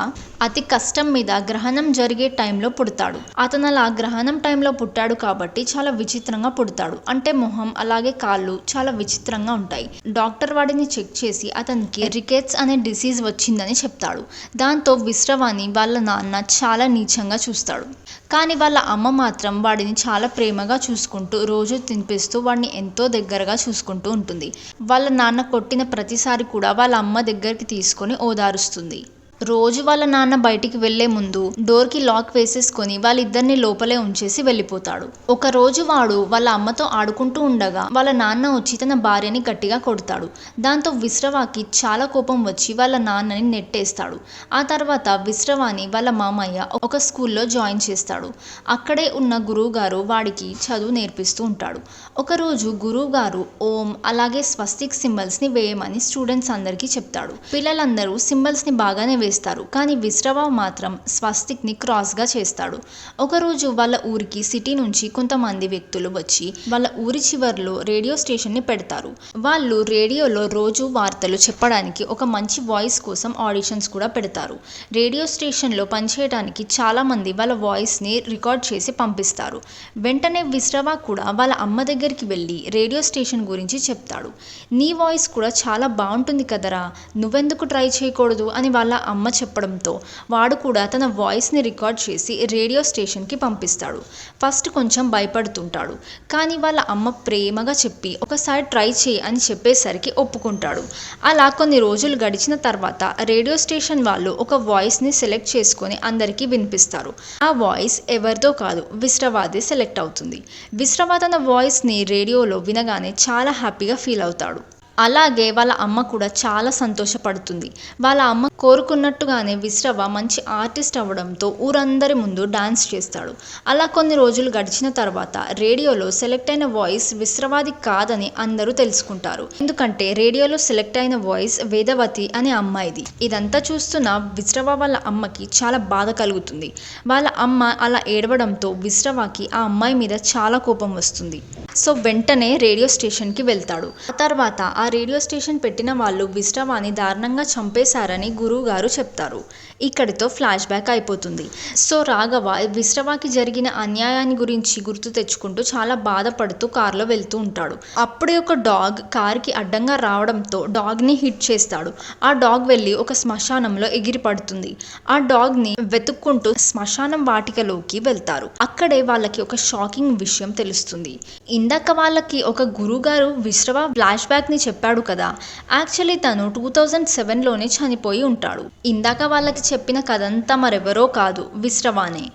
అతి కష్టం మీద గ్రహణం జరిగే టైంలో పుడతాడు. అతను అలా గ్రహణం టైంలో పుట్టాడు కాబట్టి చాలా విచిత్రంగా పుడతాడు. అంటే మొహం అలాగే కాళ్ళు చాలా విచిత్రంగా ఉంటాయి. డాక్టర్ వాడిని చెక్ చేసి అతనికి రికెట్స్ అనే డిసీజ్ వచ్చిందని చెప్తాడు. దాంతో విశ్రవాని వాళ్ళ నాన్న చాలా నీచంగా చూస్తాడు. కానీ వాళ్ళ అమ్మ మాత్రం వాడిని చాలా ప్రేమగా చూసుకుంటూ రోజు తినిపిస్తూ వాడిని ఎంతో దగ్గరగా చూసుకుంటూ ఉంటుంది. వాళ్ళ నాన్న కొట్టిన ప్రతిసారి కూడా వాళ్ళ అమ్మ దగ్గరికి తీసుకొని ఓదారుస్తుంది. రోజు వాళ్ళ నాన్న బయటికి వెళ్లే ముందు డోర్కి లాక్ వేసేసుకొని వాళ్ళిద్దరిని లోపలే ఉంచేసి వెళ్ళిపోతాడు. ఒక రోజు వాడు వాళ్ళ అమ్మతో ఆడుకుంటూ ఉండగా వాళ్ళ నాన్న వచ్చి తన భార్యని గట్టిగా కొడతాడు. దాంతో విశ్రవాకి చాలా కోపం వచ్చి వాళ్ళ నాన్నని నెట్టేస్తాడు. ఆ తర్వాత విశ్రవాని వాళ్ళ మామయ్య ఒక స్కూల్లో జాయిన్ చేస్తాడు. అక్కడే ఉన్న గురువు గారు వాడికి చదువు నేర్పిస్తూ ఉంటాడు. ఒకరోజు గురువు గారు ఓం అలాగే స్వస్తిక్ సింబల్స్ ని వేయమని స్టూడెంట్స్ అందరికీ చెప్తాడు. పిల్లలందరూ సింబల్స్ ని బాగానే వేస్తారు. కానీ విశ్రవ మాత్రం స్వస్తిక్ ని క్రాస్ గా చేస్తాడు. ఒకరోజు వాళ్ళ ఊరికి సిటీ నుంచి కొంతమంది వ్యక్తులు వచ్చి వాళ్ళ ఊరి చివర్లో రేడియో స్టేషన్ ని పెడతారు. వాళ్ళు రేడియోలో రోజు వార్తలు చెప్పడానికి ఒక మంచి వాయిస్ కోసం ఆడిషన్స్ కూడా పెడతారు. రేడియో స్టేషన్ లో పనిచేయడానికి చాలా మంది వాళ్ళ వాయిస్ ని రికార్డ్ చేసి పంపిస్తారు. వెంటనే విశ్రవ కూడా వాళ్ళ అమ్మ దగ్గరికి వెళ్ళి రేడియో స్టేషన్ గురించి చెప్తాడు. నీ వాయిస్ కూడా చాలా బాగుంటుంది కదరా, నువ్వెందుకు ట్రై చేయకూడదు అని వాళ్ళ అమ్మ చెప్పడంతో వాడు కూడా తన వాయిస్ని రికార్డ్ చేసి రేడియో స్టేషన్కి పంపిస్తాడు. ఫస్ట్ కొంచెం భయపడుతుంటాడు. కానీ వాళ్ళ అమ్మ ప్రేమగా చెప్పి ఒకసారి ట్రై చేయి అని చెప్పేసరికి ఒప్పుకుంటాడు. అలా కొన్ని రోజులు గడిచిన తర్వాత రేడియో స్టేషన్ వాళ్ళు ఒక వాయిస్ని సెలెక్ట్ చేసుకొని అందరికీ వినిపిస్తారు. ఆ వాయిస్ ఎవరిదో కాదు, విశ్రవాదే సెలెక్ట్ అవుతుంది. విశ్రవ తన వాయిస్ని రేడియోలో వినగానే చాలా హ్యాపీగా ఫీల్ అవుతాడు. అలాగే వాళ్ళ అమ్మ కూడా చాలా సంతోషపడుతుంది. వాళ్ళ అమ్మ కోరుకున్నట్టుగానే విశ్రవ మంచి ఆర్టిస్ట్ అవ్వడంతో ఊరందరి ముందు డాన్స్ చేస్తాడు. అలా కొన్ని రోజులు గడిచిన తర్వాత రేడియోలో సెలెక్ట్ అయిన వాయిస్ విశ్రవాది కాదని అందరూ తెలుసుకుంటారు. ఎందుకంటే రేడియోలో సెలెక్ట్ అయిన వాయిస్ వేదవతి అనే అమ్మాయిది. ఇదంతా చూస్తున్న విశ్రవ వాళ్ళ అమ్మకి చాలా బాధ కలుగుతుంది. వాళ్ళ అమ్మ అలా ఏడవడంతో విశ్రవకి ఆ అమ్మాయి మీద చాలా కోపం వస్తుంది. సో వెంటనే రేడియో స్టేషన్కి వెళ్తాడు. ఆ తర్వాత ఆ రేడియో స్టేషన్ పెట్టిన వాళ్ళు విశ్రవాని దారుణంగా చంపేశారని గురువు గారు చెప్తారు. ఇక్కడితో ఫ్లాష్ బ్యాక్ అయిపోతుంది. సో రాఘవ విశ్రవాకి జరిగిన అన్యాయాన్ని గురించి గుర్తు తెచ్చుకుంటూ చాలా బాధపడుతూ కారులో వెళ్తూ ఉంటాడు. అప్పుడే ఒక డాగ్ కార్కి అడ్డంగా రావడంతో డాగ్ని హిట్ చేస్తాడు. ఆ డాగ్ వెళ్ళి ఒక శ్మశానంలో ఎగిరి పడుతుంది. ఆ డాగ్ని వెతుక్కుంటూ శ్మశానం వాటికలోకి వెళ్తారు. అక్కడే వాళ్ళకి ఒక షాకింగ్ విషయం తెలుస్తుంది. ఇందాక వాళ్ళకి ఒక గురువుగారు విశ్రవ ఫ్లాష్ బ్యాక్ ని చెప్పాడు కదా, యాక్చువల్లీ తను 2007లోనే చనిపోయి ఉంటాడు. ఇందాక వాళ్ళకి చెప్పిన కథంతా మరెవరో కాదు, విశ్రవానే.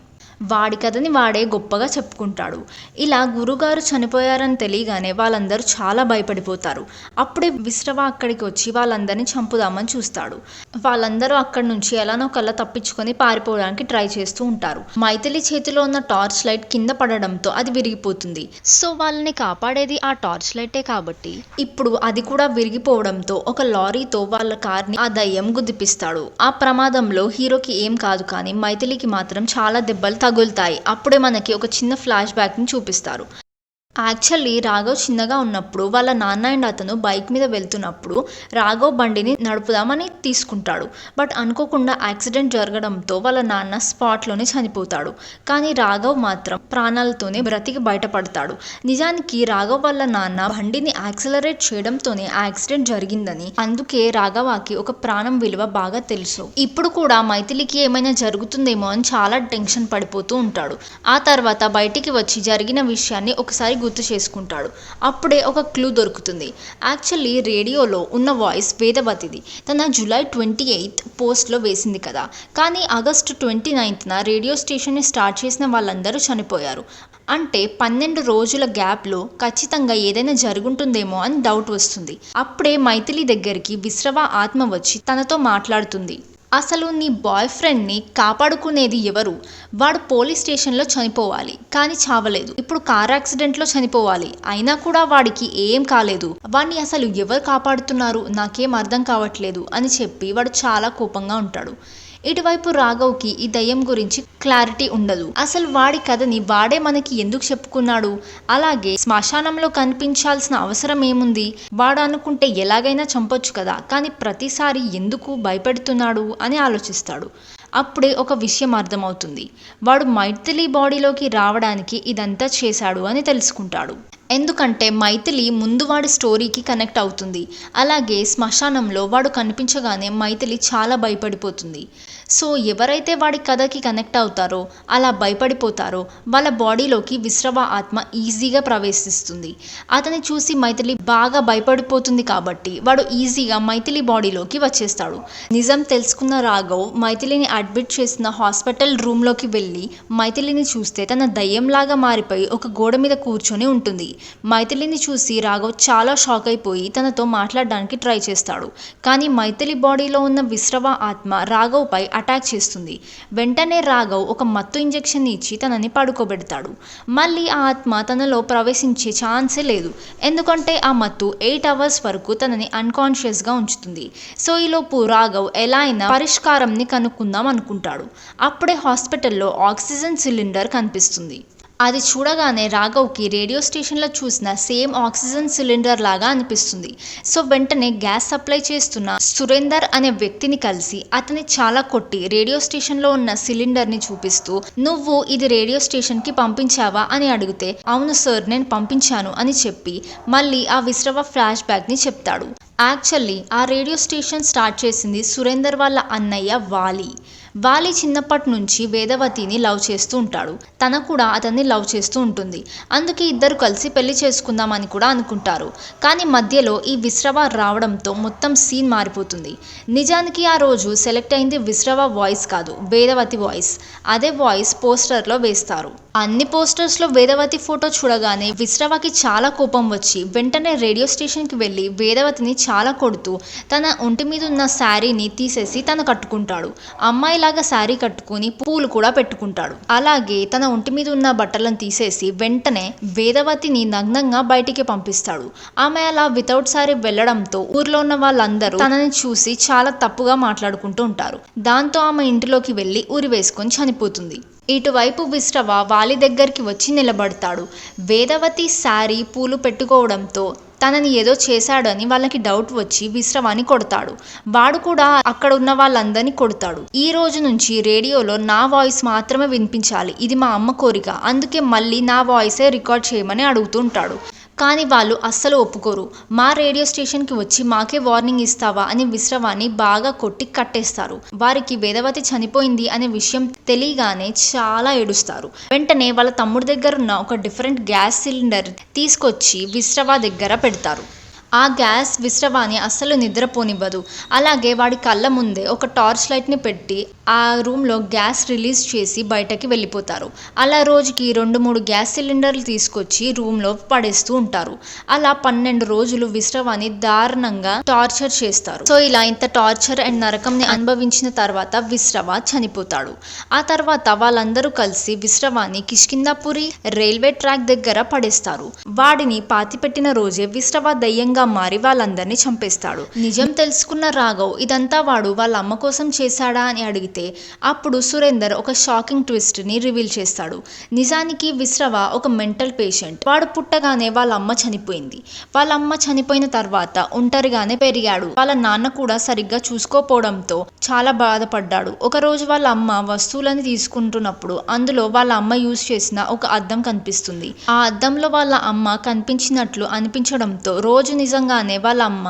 వాడి కథని వాడే గొప్పగా చెప్పుకుంటాడు. ఇలా గురుగారు చనిపోయారని తెలియగానే వాళ్ళందరూ చాలా భయపడిపోతారు. అప్పుడే విశ్రవ అక్కడికి వచ్చి వాళ్ళందరినీ చంపుదామని చూస్తాడు. వాళ్ళందరూ అక్కడి నుంచి ఎలానో కల్లా తప్పించుకొని పారిపోవడానికి ట్రై చేస్తూ ఉంటారు. మైథిలి చేతిలో ఉన్న టార్చ్ లైట్ కింద పడడంతో అది విరిగిపోతుంది. సో వాళ్ళని కాపాడేది ఆ టార్చ్ లైటే కాబట్టి ఇప్పుడు అది కూడా విరిగిపోవడంతో ఒక లారీతో వాళ్ళ కార్ని ఆ దయ్యం గుద్దిపిస్తాడు. ఆ ప్రమాదంలో హీరోకి ఏం కాదు, కానీ మైథిలికి మాత్రం చాలా దెబ్బలు తగులుతాయి. అప్పుడే మనకి ఒక చిన్న ఫ్లాష్ బ్యాక్ ని చూపిస్తారు. యాక్చువల్లీ రాఘవ్ చిన్నగా ఉన్నప్పుడు వాళ్ళ నాన్న అండ్ అతను బైక్ మీద వెళ్తున్నప్పుడు రాఘవ్ బండిని నడుపుదామని తీసుకుంటాడు. బట్ అనుకోకుండా యాక్సిడెంట్ జరగడంతో వాళ్ళ నాన్న స్పాట్లోనే చనిపోతాడు. కానీ రాఘవ్ మాత్రం ప్రాణాలతోనే బ్రతికి బయటపడతాడు. నిజానికి రాఘవ్ వాళ్ళ నాన్న బండిని యాక్సిలరేట్ చేయడంతోనే ఆ యాక్సిడెంట్ జరిగిందని, అందుకే రాఘవాకి ఒక ప్రాణం విలువ బాగా తెలుసు. ఇప్పుడు కూడా మైథిలికి ఏమైనా జరుగుతుందేమో అని చాలా టెన్షన్ పడిపోతూ ఉంటాడు. ఆ తర్వాత బయటికి వచ్చి జరిగిన విషయాన్ని ఒకసారి గుర్తు చేసుకుంటాడు. అప్పుడే ఒక క్లూ దొరుకుతుంది. యాక్చువల్లీ రేడియోలో ఉన్న వాయిస్ వేదవతిది. తన జూలై 28 పోస్ట్లో వేసింది కదా. కానీ ఆగస్టు 29న రేడియో స్టేషన్ని స్టార్ట్ చేసిన వాళ్ళందరూ చనిపోయారు. అంటే 12 రోజుల గ్యాప్లో ఖచ్చితంగా ఏదైనా జరుగుంటుందేమో అని డౌట్ వస్తుంది. అప్పుడే మైథిలి దగ్గరికి విశ్రవ ఆత్మ వచ్చి తనతో మాట్లాడుతుంది. అసలు నీ బాయ్ ఫ్రెండ్ని కాపాడుకునేది ఎవరు? వాడు పోలీస్ స్టేషన్లో చనిపోవాలి, కానీ చావలేదు. ఇప్పుడు కార్ యాక్సిడెంట్లో చనిపోవాలి, అయినా కూడా వాడికి ఏం కాలేదు. వాడిని అసలు ఎవరు కాపాడుతున్నారు? నాకేం అర్థం కావట్లేదు అని చెప్పి వాడు చాలా కోపంగా ఉంటాడు. ఇటువైపు రాఘవ్కి ఈ దయ్యం గురించి క్లారిటీ ఉండదు. అసలు వాడి కథని వాడే మనకి ఎందుకు చెప్పుకున్నాడు? అలాగే శ్మశానంలో కనిపించాల్సిన అవసరం ఏముంది? వాడు అనుకుంటే ఎలాగైనా చంపొచ్చు కదా, కానీ ప్రతిసారి ఎందుకు భయపెడుతున్నాడు అని ఆలోచిస్తాడు. అప్పుడే ఒక విషయం అర్థమవుతుంది. వాడు మైథిలి బాడీలోకి రావడానికి ఇదంతా చేశాడు అని తెలుసుకుంటాడు. ఎందుకంటే మైథిలి ముందు వాడి స్టోరీకి కనెక్ట్ అవుతుంది. అలాగే శ్మశానంలో వాడు కనిపించగానే మైథిలి చాలా భయపడిపోతుంది. సో ఎవరైతే వాడి కథకి కనెక్ట్ అవుతారో, అలా భయపడిపోతారో, వాళ్ళ బాడీలోకి విశ్రవ ఆత్మ ఈజీగా ప్రవేశిస్తుంది. అతన్ని చూసి మైథిలి బాగా భయపడిపోతుంది కాబట్టి వాడు ఈజీగా మైథిలి బాడీలోకి వచ్చేస్తాడు. నిజం తెలుసుకున్న రాఘవ్ మైథిలిని అడ్మిట్ చేసిన హాస్పిటల్ రూమ్లోకి వెళ్ళి మైథిలిని చూస్తే తన దయ్యంలాగా మారిపోయి ఒక గోడ మీద కూర్చొని ఉంటుంది. మైథిలిని చూసి రాఘవ్ చాలా షాక్ అయిపోయి తనతో మాట్లాడడానికి ట్రై చేస్తాడు. కానీ మైథిలి బాడీలో ఉన్న విశ్రవ ఆత్మ రాఘవ్ పై అటాక్ చేస్తుంది. వెంటనే రాఘవ్ ఒక మత్తు ఇంజెక్షన్ ఇచ్చి తనని పడుకోబెడతాడు. మళ్ళీ ఆ ఆత్మ తనలో ప్రవేశించే ఛాన్సే లేదు. ఎందుకంటే ఆ మత్తు 8 hours వరకు తనని అన్కాన్షియస్గా ఉంచుతుంది. సో ఈలోపు రాఘవ్ ఎలా అయినా పరిష్కారంని కనుక్కుందాం అనుకుంటాడు. అప్పుడే హాస్పిటల్లో ఆక్సిజన్ సిలిండర్ కనిపిస్తుంది. అది చూడగానే రాఘవ్కి రేడియో స్టేషన్లో చూసిన సేమ్ ఆక్సిజన్ సిలిండర్ లాగా అనిపిస్తుంది. సో వెంటనే గ్యాస్ సప్లై చేస్తున్న సురేందర్ అనే వ్యక్తిని కలిసి అతన్ని చాలా కొట్టి రేడియో స్టేషన్లో ఉన్న సిలిండర్ని చూపిస్తూ, నువ్వు ఇది రేడియో స్టేషన్కి పంపించావా అని అడిగితే, అవును సార్ నేను పంపించాను అని చెప్పి మళ్ళీ ఆ విశ్రవ ఫ్లాష్ బ్యాక్ని చెప్తాడు. యాక్చువల్లీ ఆ రేడియో స్టేషన్ స్టార్ట్ చేసింది సురేందర్ వాళ్ళ అన్నయ్య వాలి. వాలి చిన్నప్పటి నుంచి వేదవతిని లవ్ చేస్తూ ఉంటాడు. తన కూడా అతన్ని లవ్ చేస్తూ ఉంటుంది. అందుకే ఇద్దరు కలిసి పెళ్లి చేసుకుందామని కూడా అనుకుంటారు. కానీ మధ్యలో ఈ విశ్రవ రావడంతో మొత్తం సీన్ మారిపోతుంది. నిజానికి ఆ రోజు సెలెక్ట్ అయింది విశ్రవ వాయిస్ కాదు, వేదవతి వాయిస్. అదే వాయిస్ పోస్టర్లో వేస్తారు. అన్ని పోస్టర్స్లో వేదవతి ఫోటో చూడగానే విశ్రవకి చాలా కోపం వచ్చి వెంటనే రేడియో స్టేషన్కి వెళ్ళి వేదవతిని చాలా కొడుతూ తన ఒంటి మీద ఉన్న శారీని తీసేసి తను కట్టుకుంటాడు. అమ్మాయిలాగా శారీ కట్టుకుని పూలు కూడా పెట్టుకుంటాడు. అలాగే తన ఒంటి మీద ఉన్న బట్టలను తీసేసి వెంటనే వేదవతిని నగ్నంగా బయటికి పంపిస్తాడు. ఆమె అలా వితౌట్ శారీ వెళ్లడంతో ఊర్లో ఉన్న వాళ్ళందరూ తనని చూసి చాలా తప్పుగా మాట్లాడుకుంటూ ఉంటారు. దాంతో ఆమె ఇంటిలోకి వెళ్ళి ఉరి వేసుకొని చనిపోతుంది. ఇటువైపు విశ్రవ వాలి దగ్గరికి వచ్చి నిలబడతాడు. వేదవతి శారీ పూలు పెట్టుకోవడంతో తనని ఏదో చేశాడని వాళ్ళకి డౌట్ వచ్చి విశ్రవాన్ని కొడతాడు. వాడు కూడా అక్కడ ఉన్న వాళ్ళందరినీ కొడతాడు. ఈ రోజు నుంచి రేడియోలో నా వాయిస్ మాత్రమే వినిపించాలి, ఇది మా అమ్మ కోరిక, అందుకే మళ్ళీ నా వాయిసే రికార్డ్ చేయమని అడుగుతూ ఉంటాడు. కానీ వాళ్ళు అస్సలు ఒప్పుకోరు. మా రేడియో స్టేషన్కి వచ్చి మాకే వార్నింగ్ ఇస్తావా అని విశ్రవాన్ని బాగా కొట్టి కట్టేస్తారు. వారికి వేదవతి చనిపోయింది అనే విషయం తెలియగానే చాలా ఏడుస్తారు. వెంటనే వాళ్ళ తమ్ముడి దగ్గర ఉన్న ఒక డిఫరెంట్ గ్యాస్ సిలిండర్ తీసుకొచ్చి విశ్రవ దగ్గర పెడతారు. ఆ గ్యాస్ విశ్రవాన్ని అస్సలు నిద్రపోనివ్వదు. అలాగే వాడి కళ్ళ ముందే ఒక టార్చ్ లైట్ని పెట్టి ఆ రూమ్లో గ్యాస్ రిలీజ్ చేసి బయటకి వెళ్ళిపోతారు. అలా రోజుకి 2-3 గ్యాస్ సిలిండర్లు తీసుకొచ్చి రూమ్లో పడేస్తూ ఉంటారు. అలా 12 రోజులు విశ్రవాన్ని దారుణంగా టార్చర్ చేస్తారు. సో ఇలా ఇంత టార్చర్ అండ్ నరకంని అనుభవించిన తర్వాత విశ్రవ చనిపోతాడు. ఆ తర్వాత వాళ్ళందరూ కలిసి విశ్రవాన్ని కిష్కింధాపురి రైల్వే ట్రాక్ దగ్గర పడేస్తారు. వాడిని పాతిపెట్టిన రోజే విశ్రవ దయ్యంగా మారి వాళ్ళందరినీ చంపేస్తాడు. నిజం తెలుసుకున్న రాఘవ్ ఇదంతా వాడు వాళ్ళ అమ్మ కోసం చేశాడా అని అడిగితే వెళ్తే అప్పుడు సురేందర్ ఒక షాకింగ్ ట్విస్ట్ ని రివీల్ చేస్తాడు. నిజానికి విశ్రవ ఒక మెంటల్ పేషెంట్. వాడు పుట్టగానే వాళ్ళ అమ్మ చనిపోయింది. వాళ్ళ అమ్మ చనిపోయిన తర్వాత ఒంటరిగానే పెరిగాడు. వాళ్ళ నాన్న కూడా సరిగ్గా చూసుకోపోవడంతో చాలా బాధపడ్డాడు. ఒక రోజు వాళ్ళ అమ్మ వస్తువులని తీసుకుంటున్నప్పుడు అందులో వాళ్ళ అమ్మ యూజ్ చేసిన ఒక అద్దం కనిపిస్తుంది. ఆ అద్దంలో వాళ్ళ అమ్మ కనిపించినట్లు అనిపించడంతో రోజు నిజంగానే వాళ్ళ అమ్మ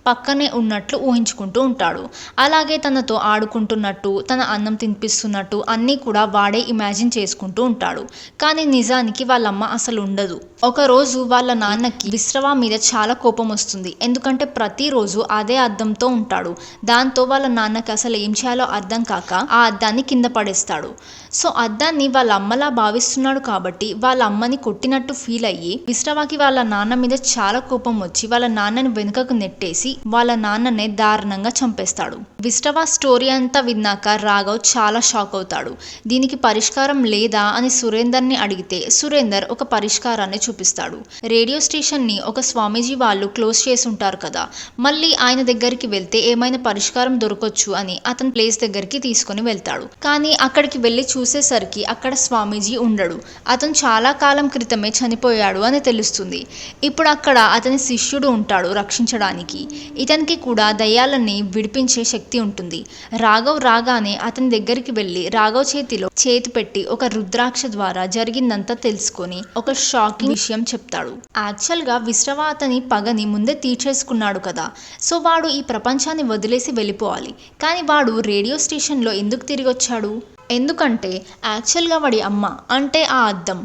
పక్కనే ఉన్నట్లు ఊహించుకుంటూ ఉంటాడు. అలాగే తనతో ఆడుకుంటున్నట్టు, తన అన్నం తినిపిస్తున్నట్టు అన్నీ కూడా వాడే ఇమాజిన్ చేసుకుంటూ ఉంటాడు. కానీ నిజానికి వాళ్ళమ్మ అసలు ఉండదు. ఒకరోజు వాళ్ళ నాన్నకి విశ్రవ మీద చాలా కోపం వస్తుంది. ఎందుకంటే ప్రతిరోజు అదే అద్దంతో ఉంటాడు. దాంతో వాళ్ళ నాన్నకి అసలు ఏం చేయాలో అర్థం కాక ఆ అద్దాన్ని కింద పడేస్తాడు. సో అద్దాన్ని వాళ్ళ అమ్మలా భావిస్తున్నాడు కాబట్టి వాళ్ళ అమ్మని కొట్టినట్టు ఫీల్ అయ్యి విశ్రవకి వాళ్ళ నాన్న మీద చాలా కోపం వచ్చి వాళ్ళ నాన్నని వెనుకకు నెట్టేసి వాళ్ళ నాన్ననే దారుణంగా చంపేస్తాడు. విశ్రవ స్టోరీ అంతా విన్నాక రాఘవ్ చాలా షాక్ అవుతాడు. దీనికి పరిష్కారం లేదా అని సురేందర్ని అడిగితే సురేందర్ ఒక పరిష్కారాన్ని చూపిస్తాడు. రేడియో స్టేషన్ ని ఒక స్వామీజీ వాళ్ళు క్లోజ్ చేసి ఉంటారు కదా, మళ్ళీ ఆయన దగ్గరికి వెళ్తే ఏమైనా పరిష్కారం దొరకొచ్చు అని అతని ప్లేస్ దగ్గరికి తీసుకుని వెళ్తాడు. కానీ అక్కడికి వెళ్ళి చూసేసరికి అక్కడ స్వామీజీ ఉండడు. అతను చాలా కాలం క్రితమే చనిపోయాడు అని తెలుస్తుంది. ఇప్పుడు అక్కడ అతని శిష్యుడు ఉంటాడు రక్షించడానికి. ఇతనికి కూడా దయ్యాలని విడిపించే శక్తి ఉంటుంది. రాఘవ్ రాగానే అతని దగ్గరికి వెళ్ళి రాఘవ్ చేతిలో చేతి పెట్టి ఒక రుద్రాక్ష ద్వారా జరిగిందంతా తెలుసుకొని ఒక షాకింగ్ విషయం చెప్తాడు. యాక్చువల్ గా విశ్రవ అతని పగని ముందే తీర్చేసుకున్నాడు కదా, సో వాడు ఈ ప్రపంచాన్ని వదిలేసి వెళ్ళిపోవాలి. కానీ వాడు రేడియో స్టేషన్ లో ఎందుకు తిరిగి వచ్చాడు? ఎందుకంటే యాక్చువల్గా వాడి అమ్మ అంటే ఆ అద్దం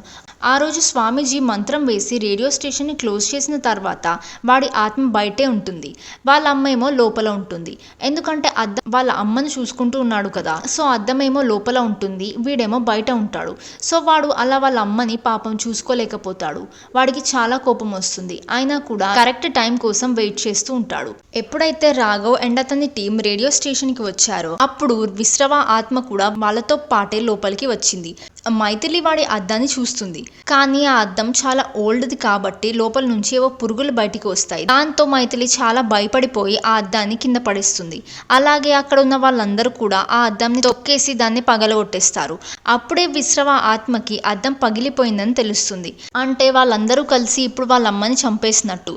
ఆ రోజు స్వామీజీ మంత్రం వేసి రేడియో స్టేషన్ని క్లోజ్ చేసిన తర్వాత వాడి ఆత్మ బయటే ఉంటుంది. వాళ్ళ అమ్మ ఏమో లోపల ఉంటుంది. ఎందుకంటే అద్దం వాళ్ళ అమ్మను చూసుకుంటూ ఉన్నాడు కదా, సో అద్దం ఏమో లోపల ఉంటుంది, వీడేమో బయట ఉంటాడు. సో వాడు అలా వాళ్ళ అమ్మని పాపం చూసుకోలేకపోతాడు. వాడికి చాలా కోపం వస్తుంది. అయినా కూడా కరెక్ట్ టైం కోసం వెయిట్ చేస్తూ ఉంటాడు. ఎప్పుడైతే రాఘవ్ అండ్ అతని టీం రేడియో స్టేషన్ కి వచ్చారో అప్పుడు విశ్రవ ఆత్మ కూడా వాళ్ళతో పాటే లోపలికి వచ్చింది. మైథిలి వాడి అద్దాన్ని చూస్తుంది. కానీ ఆ అద్దం చాలా ఓల్డ్ది కాబట్టి లోపల నుంచి ఏవో పురుగులు బయటికి వస్తాయి. దాంతో మైథిలి చాలా భయపడిపోయి ఆ అద్దాన్ని కింద పడేస్తుంది. అలాగే అక్కడ ఉన్న వాళ్ళందరూ కూడా ఆ అద్దాన్ని తొక్కేసి దాన్ని పగలగొట్టేస్తారు. అప్పుడే విశ్రవ ఆత్మకి అద్దం పగిలిపోయిందని తెలుస్తుంది. అంటే వాళ్ళందరూ కలిసి ఇప్పుడు వాళ్ళ అమ్మని చంపేసినట్టు.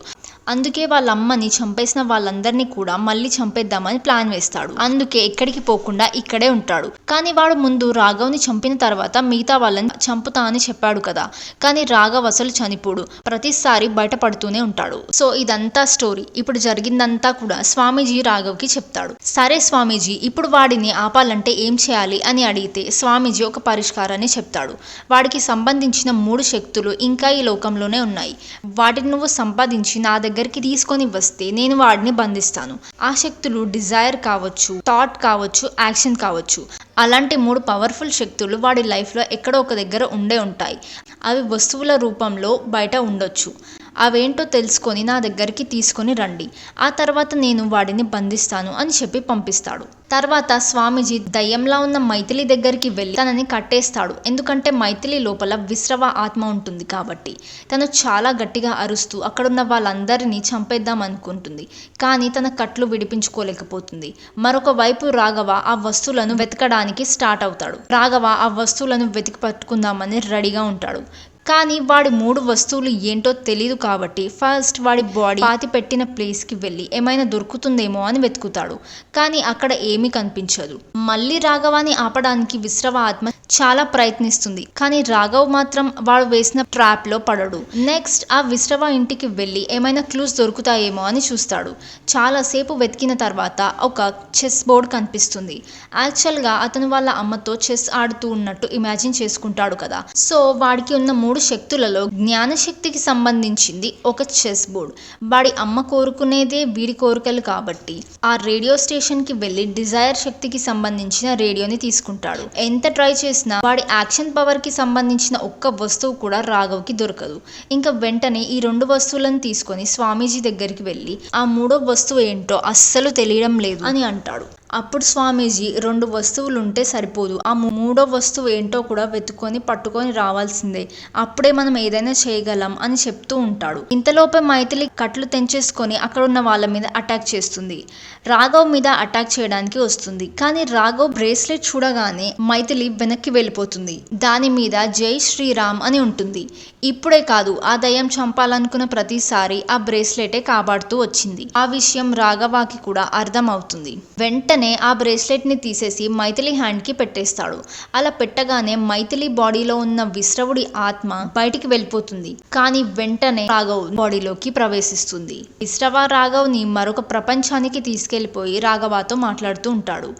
అందుకే వాళ్ళ అమ్మని చంపేసిన వాళ్ళందరినీ కూడా మళ్ళీ చంపేద్దామని ప్లాన్ వేస్తాడు. అందుకే ఎక్కడికి పోకుండా ఇక్కడే ఉంటాడు. కానీ వాడు ముందు రాఘవ్ని చంపిన తర్వాత మిగతా వాళ్ళని చంపుతా అని చెప్పాడు కదా, కానీ రాఘవ్ అసలు చనిపోడు. ప్రతిసారి బయటపడుతూనే ఉంటాడు. సో ఇదంతా స్టోరీ. ఇప్పుడు జరిగిందంతా కూడా స్వామీజీ రాఘవ్కి చెప్తాడు. సరే స్వామీజీ, ఇప్పుడు వాడిని ఆపాలంటే ఏం చేయాలి అని అడిగితే స్వామీజీ ఒక పరిష్కారాన్ని చెప్తాడు. వాడికి సంబంధించిన 3 శక్తులు ఇంకా ఈ లోకంలోనే ఉన్నాయి. వాటిని నువ్వు సంపాదించి నా దగ్గరికి తీసుకొని వస్తే నేను వాడిని బంధిస్తాను. ఆ శక్తులు డిజైర్ కావచ్చు, థాట్ కావచ్చు, యాక్షన్ కావచ్చు. అలాంటి 3 పవర్ఫుల్ శక్తులు వాడి లైఫ్లో ఎక్కడో ఒక దగ్గర ఉండే ఉంటాయి. అవి వస్తువుల రూపంలో బయట ఉండొచ్చు. అవేంటో తెలుసుకొని నా దగ్గరికి తీసుకొని రండి. ఆ తర్వాత నేను వాడిని బంధిస్తాను అని చెప్పి పంపిస్తాడు. తర్వాత స్వామీజీ దయ్యంలా ఉన్న మైథిలి దగ్గరికి వెళ్ళి తనని కట్టేస్తాడు. ఎందుకంటే మైథిలి లోపల విశ్రవ ఆత్మ ఉంటుంది కాబట్టి. తను చాలా గట్టిగా అరుస్తూ అక్కడున్న వాళ్ళందరినీ చంపేద్దాం అనుకుంటుంది. కానీ తన కట్లు విడిపించుకోలేకపోతుంది. మరొక వైపు రాఘవ ఆ వస్తువులను వెతకడానికి స్టార్ట్ అవుతాడు. రాఘవ ఆ వస్తువులను వెతికి పట్టుకుందామని రెడీగా ఉంటాడు. కానీ వాడి 3 వస్తువులు ఏంటో తెలియదు కాబట్టి ఫస్ట్ వాడి బాడీ పాతి పెట్టిన ప్లేస్కి వెళ్ళి ఏమైనా దొరుకుతుందేమో అని వెతుకుతాడు. కానీ అక్కడ ఏమీ కనిపించదు. మళ్ళీ రాఘవాన్ని ఆపడానికి విశ్రవ ఆత్మ చాలా ప్రయత్నిస్తుంది. కానీ రాఘవ్ మాత్రం వాడు వేసిన ట్రాప్లో పడడు. నెక్స్ట్ ఆ విశ్రవ ఇంటికి వెళ్ళి ఏమైనా క్లూస్ దొరుకుతాయేమో అని చూస్తాడు. చాలాసేపు వెతికిన తర్వాత ఒక చెస్ బోర్డ్ కనిపిస్తుంది. యాక్చువల్గా అతను వాళ్ళ అమ్మతో చెస్ ఆడుతూ ఉన్నట్టు ఇమాజిన్ చేసుకుంటాడు కదా. సో వాడికి ఉన్న 3 శక్తులలో జ్ఞానశక్తికి సంబంధించింది ఒక చెస్ బోర్డ్. వాడి అమ్మ కోరుకునేదే వీడి కోరికలు కాబట్టి ఆ రేడియో స్టేషన్ కి వెళ్ళి డిజైర్ శక్తికి సంబంధించిన రేడియోని తీసుకుంటాడు. ఎంత ట్రై చేసినా వాడి యాక్షన్ పవర్ కి సంబంధించిన ఒక్క వస్తువు కూడా రాఘవ్ కి దొరకదు. ఇంకా వెంటనే ఈ 2 వస్తువులను తీసుకొని స్వామీజీ దగ్గరికి వెళ్ళి ఆ 3వ వస్తువు ఏంటో అస్సలు తెలియడం లేదు అని అంటాడు. అప్పుడు స్వామీజీ 2 వస్తువులుంటే సరిపోదు, ఆ మూడో వస్తువు ఏంటో కూడా వెతుక్కొని పట్టుకొని రావాల్సిందే, అప్పుడే మనం ఏదైనా చేయగలం అని చెప్తూ ఉంటాడు. ఇంతలోపే మైథిలి కట్లు తెంచేసుకొని అక్కడున్న వాళ్ళ మీద అటాక్ చేస్తుంది. రాఘవ్ మీద అటాక్ చేయడానికి వస్తుంది. కానీ రాఘవ్ బ్రేస్లెట్ చూడగానే మైథిలి వెనక్కి వెళ్ళిపోతుంది. దాని మీద జై శ్రీరామ్ అని ఉంటుంది. ఇప్పుడే కాదు, ఆ దయ్యం చంపాలనుకున్న ప్రతిసారి ఆ బ్రేస్లెటే కాపాడుతూ వచ్చింది. ఆ విషయం రాఘవాకి కూడా అర్థం అవుతుంది. వెంటనే ఆ బ్రేస్లెట్ ని తీసేసి మైథిలి హ్యాండ్ కి పెట్టేస్తాడు. అలా పెట్టగానే మైథిలి బాడీలో ఉన్న విశ్రవుడి ఆత్మ బయటికి వెళ్ళిపోతుంది. కానీ వెంటనే రాఘవ్ బాడీలోకి ప్రవేశిస్తుంది. విశ్రవ రాఘవ్ ని మరొక ప్రపంచానికి తీసుకెళ్లిపోయి రాఘవతో మాట్లాడుతూ ఉంటాడు.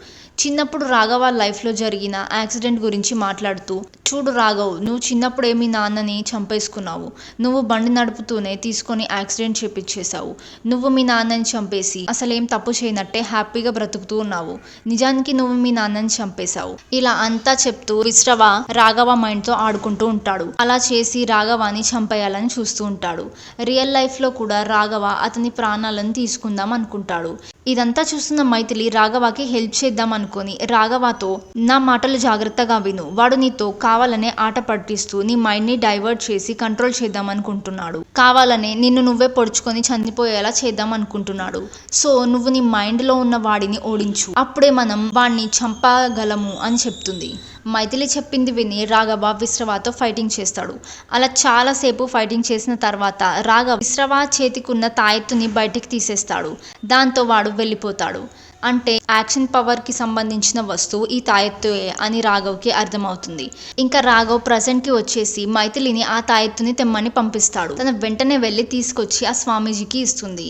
చిన్నప్పుడు రాఘవ లైఫ్ లో జరిగిన యాక్సిడెంట్ గురించి మాట్లాడుతూ, చూడు రాఘవ్, నువ్వు చిన్నప్పుడే మీ నాన్నని చంపేసుకున్నావు. నువ్వు బండి నడుపుతూనే తీసుకొని యాక్సిడెంట్ చేపించేశావు. నువ్వు మీ నాన్నని చంపేసి అసలేం తప్పు చేయనట్టే హ్యాపీగా బ్రతుకుతూ ఉన్నావు. నిజానికి నువ్వు మీ నాన్నని చంపేశావు. ఇలా అంతా చెప్తూ విశ్రవ రాఘవ మైండ్ తో ఆడుకుంటూ ఉంటాడు. అలా చేసి రాఘవాని చంపేయాలని చూస్తూ ఉంటాడు. రియల్ లైఫ్ లో కూడా రాఘవ అతని ప్రాణాలను తీసుకుందాం అనుకుంటాడు. ఇదంతా చూస్తున్న మైథిలి రాఘవకి హెల్ప్ చేద్దాం అనుకొని రాఘవతో, నా మాటలు జాగ్రత్తగా విను, వాడు నీతో కావాలనే ఆట పట్టిస్తూ నీ మైండ్ ని డైవర్ట్ చేసి కంట్రోల్ చేద్దాం అనుకుంటున్నాడు. కావాలనే నిన్ను నువ్వే పొడుచుకొని చనిపోయేలా చేద్దాం అనుకుంటున్నాడు. సో నువ్వు నీ మైండ్ లో ఉన్న వాడిని ఓడించు, అప్పుడే మనం వాడిని చంపగలము అని చెప్తుంది. మైథిలి చెప్పింది విని రాఘవ విశ్రవతో ఫైటింగ్ చేస్తాడు. అలా చాలాసేపు ఫైటింగ్ చేసిన తర్వాత రాఘవ విశ్రవ చేతికున్న తాయెత్తుని బయటికి తీసేస్తాడు. దాంతో వాడు వెళ్ళిపోతాడు. అంటే యాక్షన్ పవర్ కి సంబంధించిన వస్తువు ఈ తాయెత్తుయే అని రాఘవ్కి అర్థమవుతుంది. ఇంకా రాఘవ్ ప్రజెంట్ కి వచ్చేసి మైథిలిని ఆ తాయెత్తుని తెమ్మని పంపిస్తాడు. తన వెంటనే వెళ్ళి తీసుకొచ్చి ఆ స్వామీజీకి ఇస్తుంది.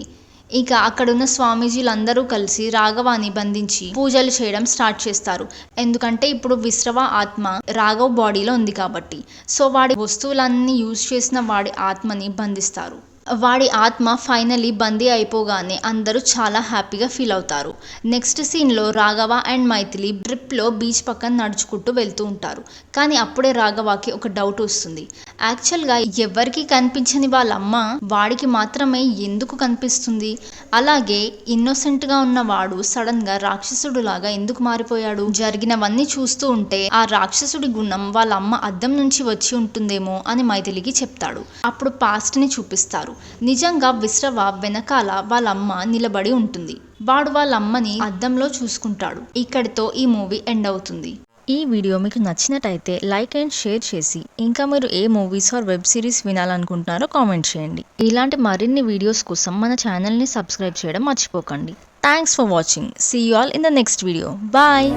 ఇక అక్కడున్న స్వామీజీలందరూ కలిసి రాఘవాని బంధించి పూజలు చేయడం స్టార్ట్ చేస్తారు. ఎందుకంటే ఇప్పుడు విశ్రవ ఆత్మ రాఘవ్ బాడీలో ఉంది కాబట్టి. సో వాడి వస్తువులన్నీ యూజ్ చేసిన వాడి ఆత్మని బంధిస్తారు. వాడి ఆత్మ ఫైనలీ బందీ అయిపోగానే అందరూ చాలా హ్యాపీగా ఫీల్ అవుతారు. నెక్స్ట్ సీన్లో రాఘవ అండ్ మైథిలి ట్రిప్లో బీచ్ పక్కన నడుచుకుంటూ వెళ్తూ ఉంటారు. కానీ అప్పుడే రాఘవకి ఒక డౌట్ వస్తుంది. యాక్చువల్గా ఎవరికి కనిపించని వాళ్ళ అమ్మ వాడికి మాత్రమే ఎందుకు కనిపిస్తుంది? అలాగే ఇన్నోసెంట్గా ఉన్న వాడు సడన్గా రాక్షసుడు లాగా ఎందుకు మారిపోయాడు? జరిగినవన్నీ చూస్తూ ఉంటే ఆ రాక్షసుడి గుణం వాళ్ళ అమ్మ అద్దం నుంచి వచ్చి ఉంటుందేమో అని మైథిలికి చెప్తాడు. అప్పుడు పాస్ట్ని చూపిస్తారు. నిజంగా విశ్రవ వెనకాల వాళ్ళ అమ్మ నిలబడి ఉంటుంది. వాడు వాళ్ళ అమ్మని అద్దంలో చూసుకుంటాడు. ఇక్కడితో ఈ మూవీ ఎండ్ అవుతుంది. ఈ వీడియో మీకు నచ్చినట్టయితే లైక్ అండ్ షేర్ చేసి, ఇంకా మీరు ఏ మూవీస్ ఆర్ వెబ్ సిరీస్ వినాలనుకుంటున్నారో కామెంట్ చేయండి. ఇలాంటి మరిన్ని వీడియోస్ కోసం మన ఛానల్ని సబ్స్క్రైబ్ చేయడం మర్చిపోకండి. Thanks for watching. See you all in the next video. Bye.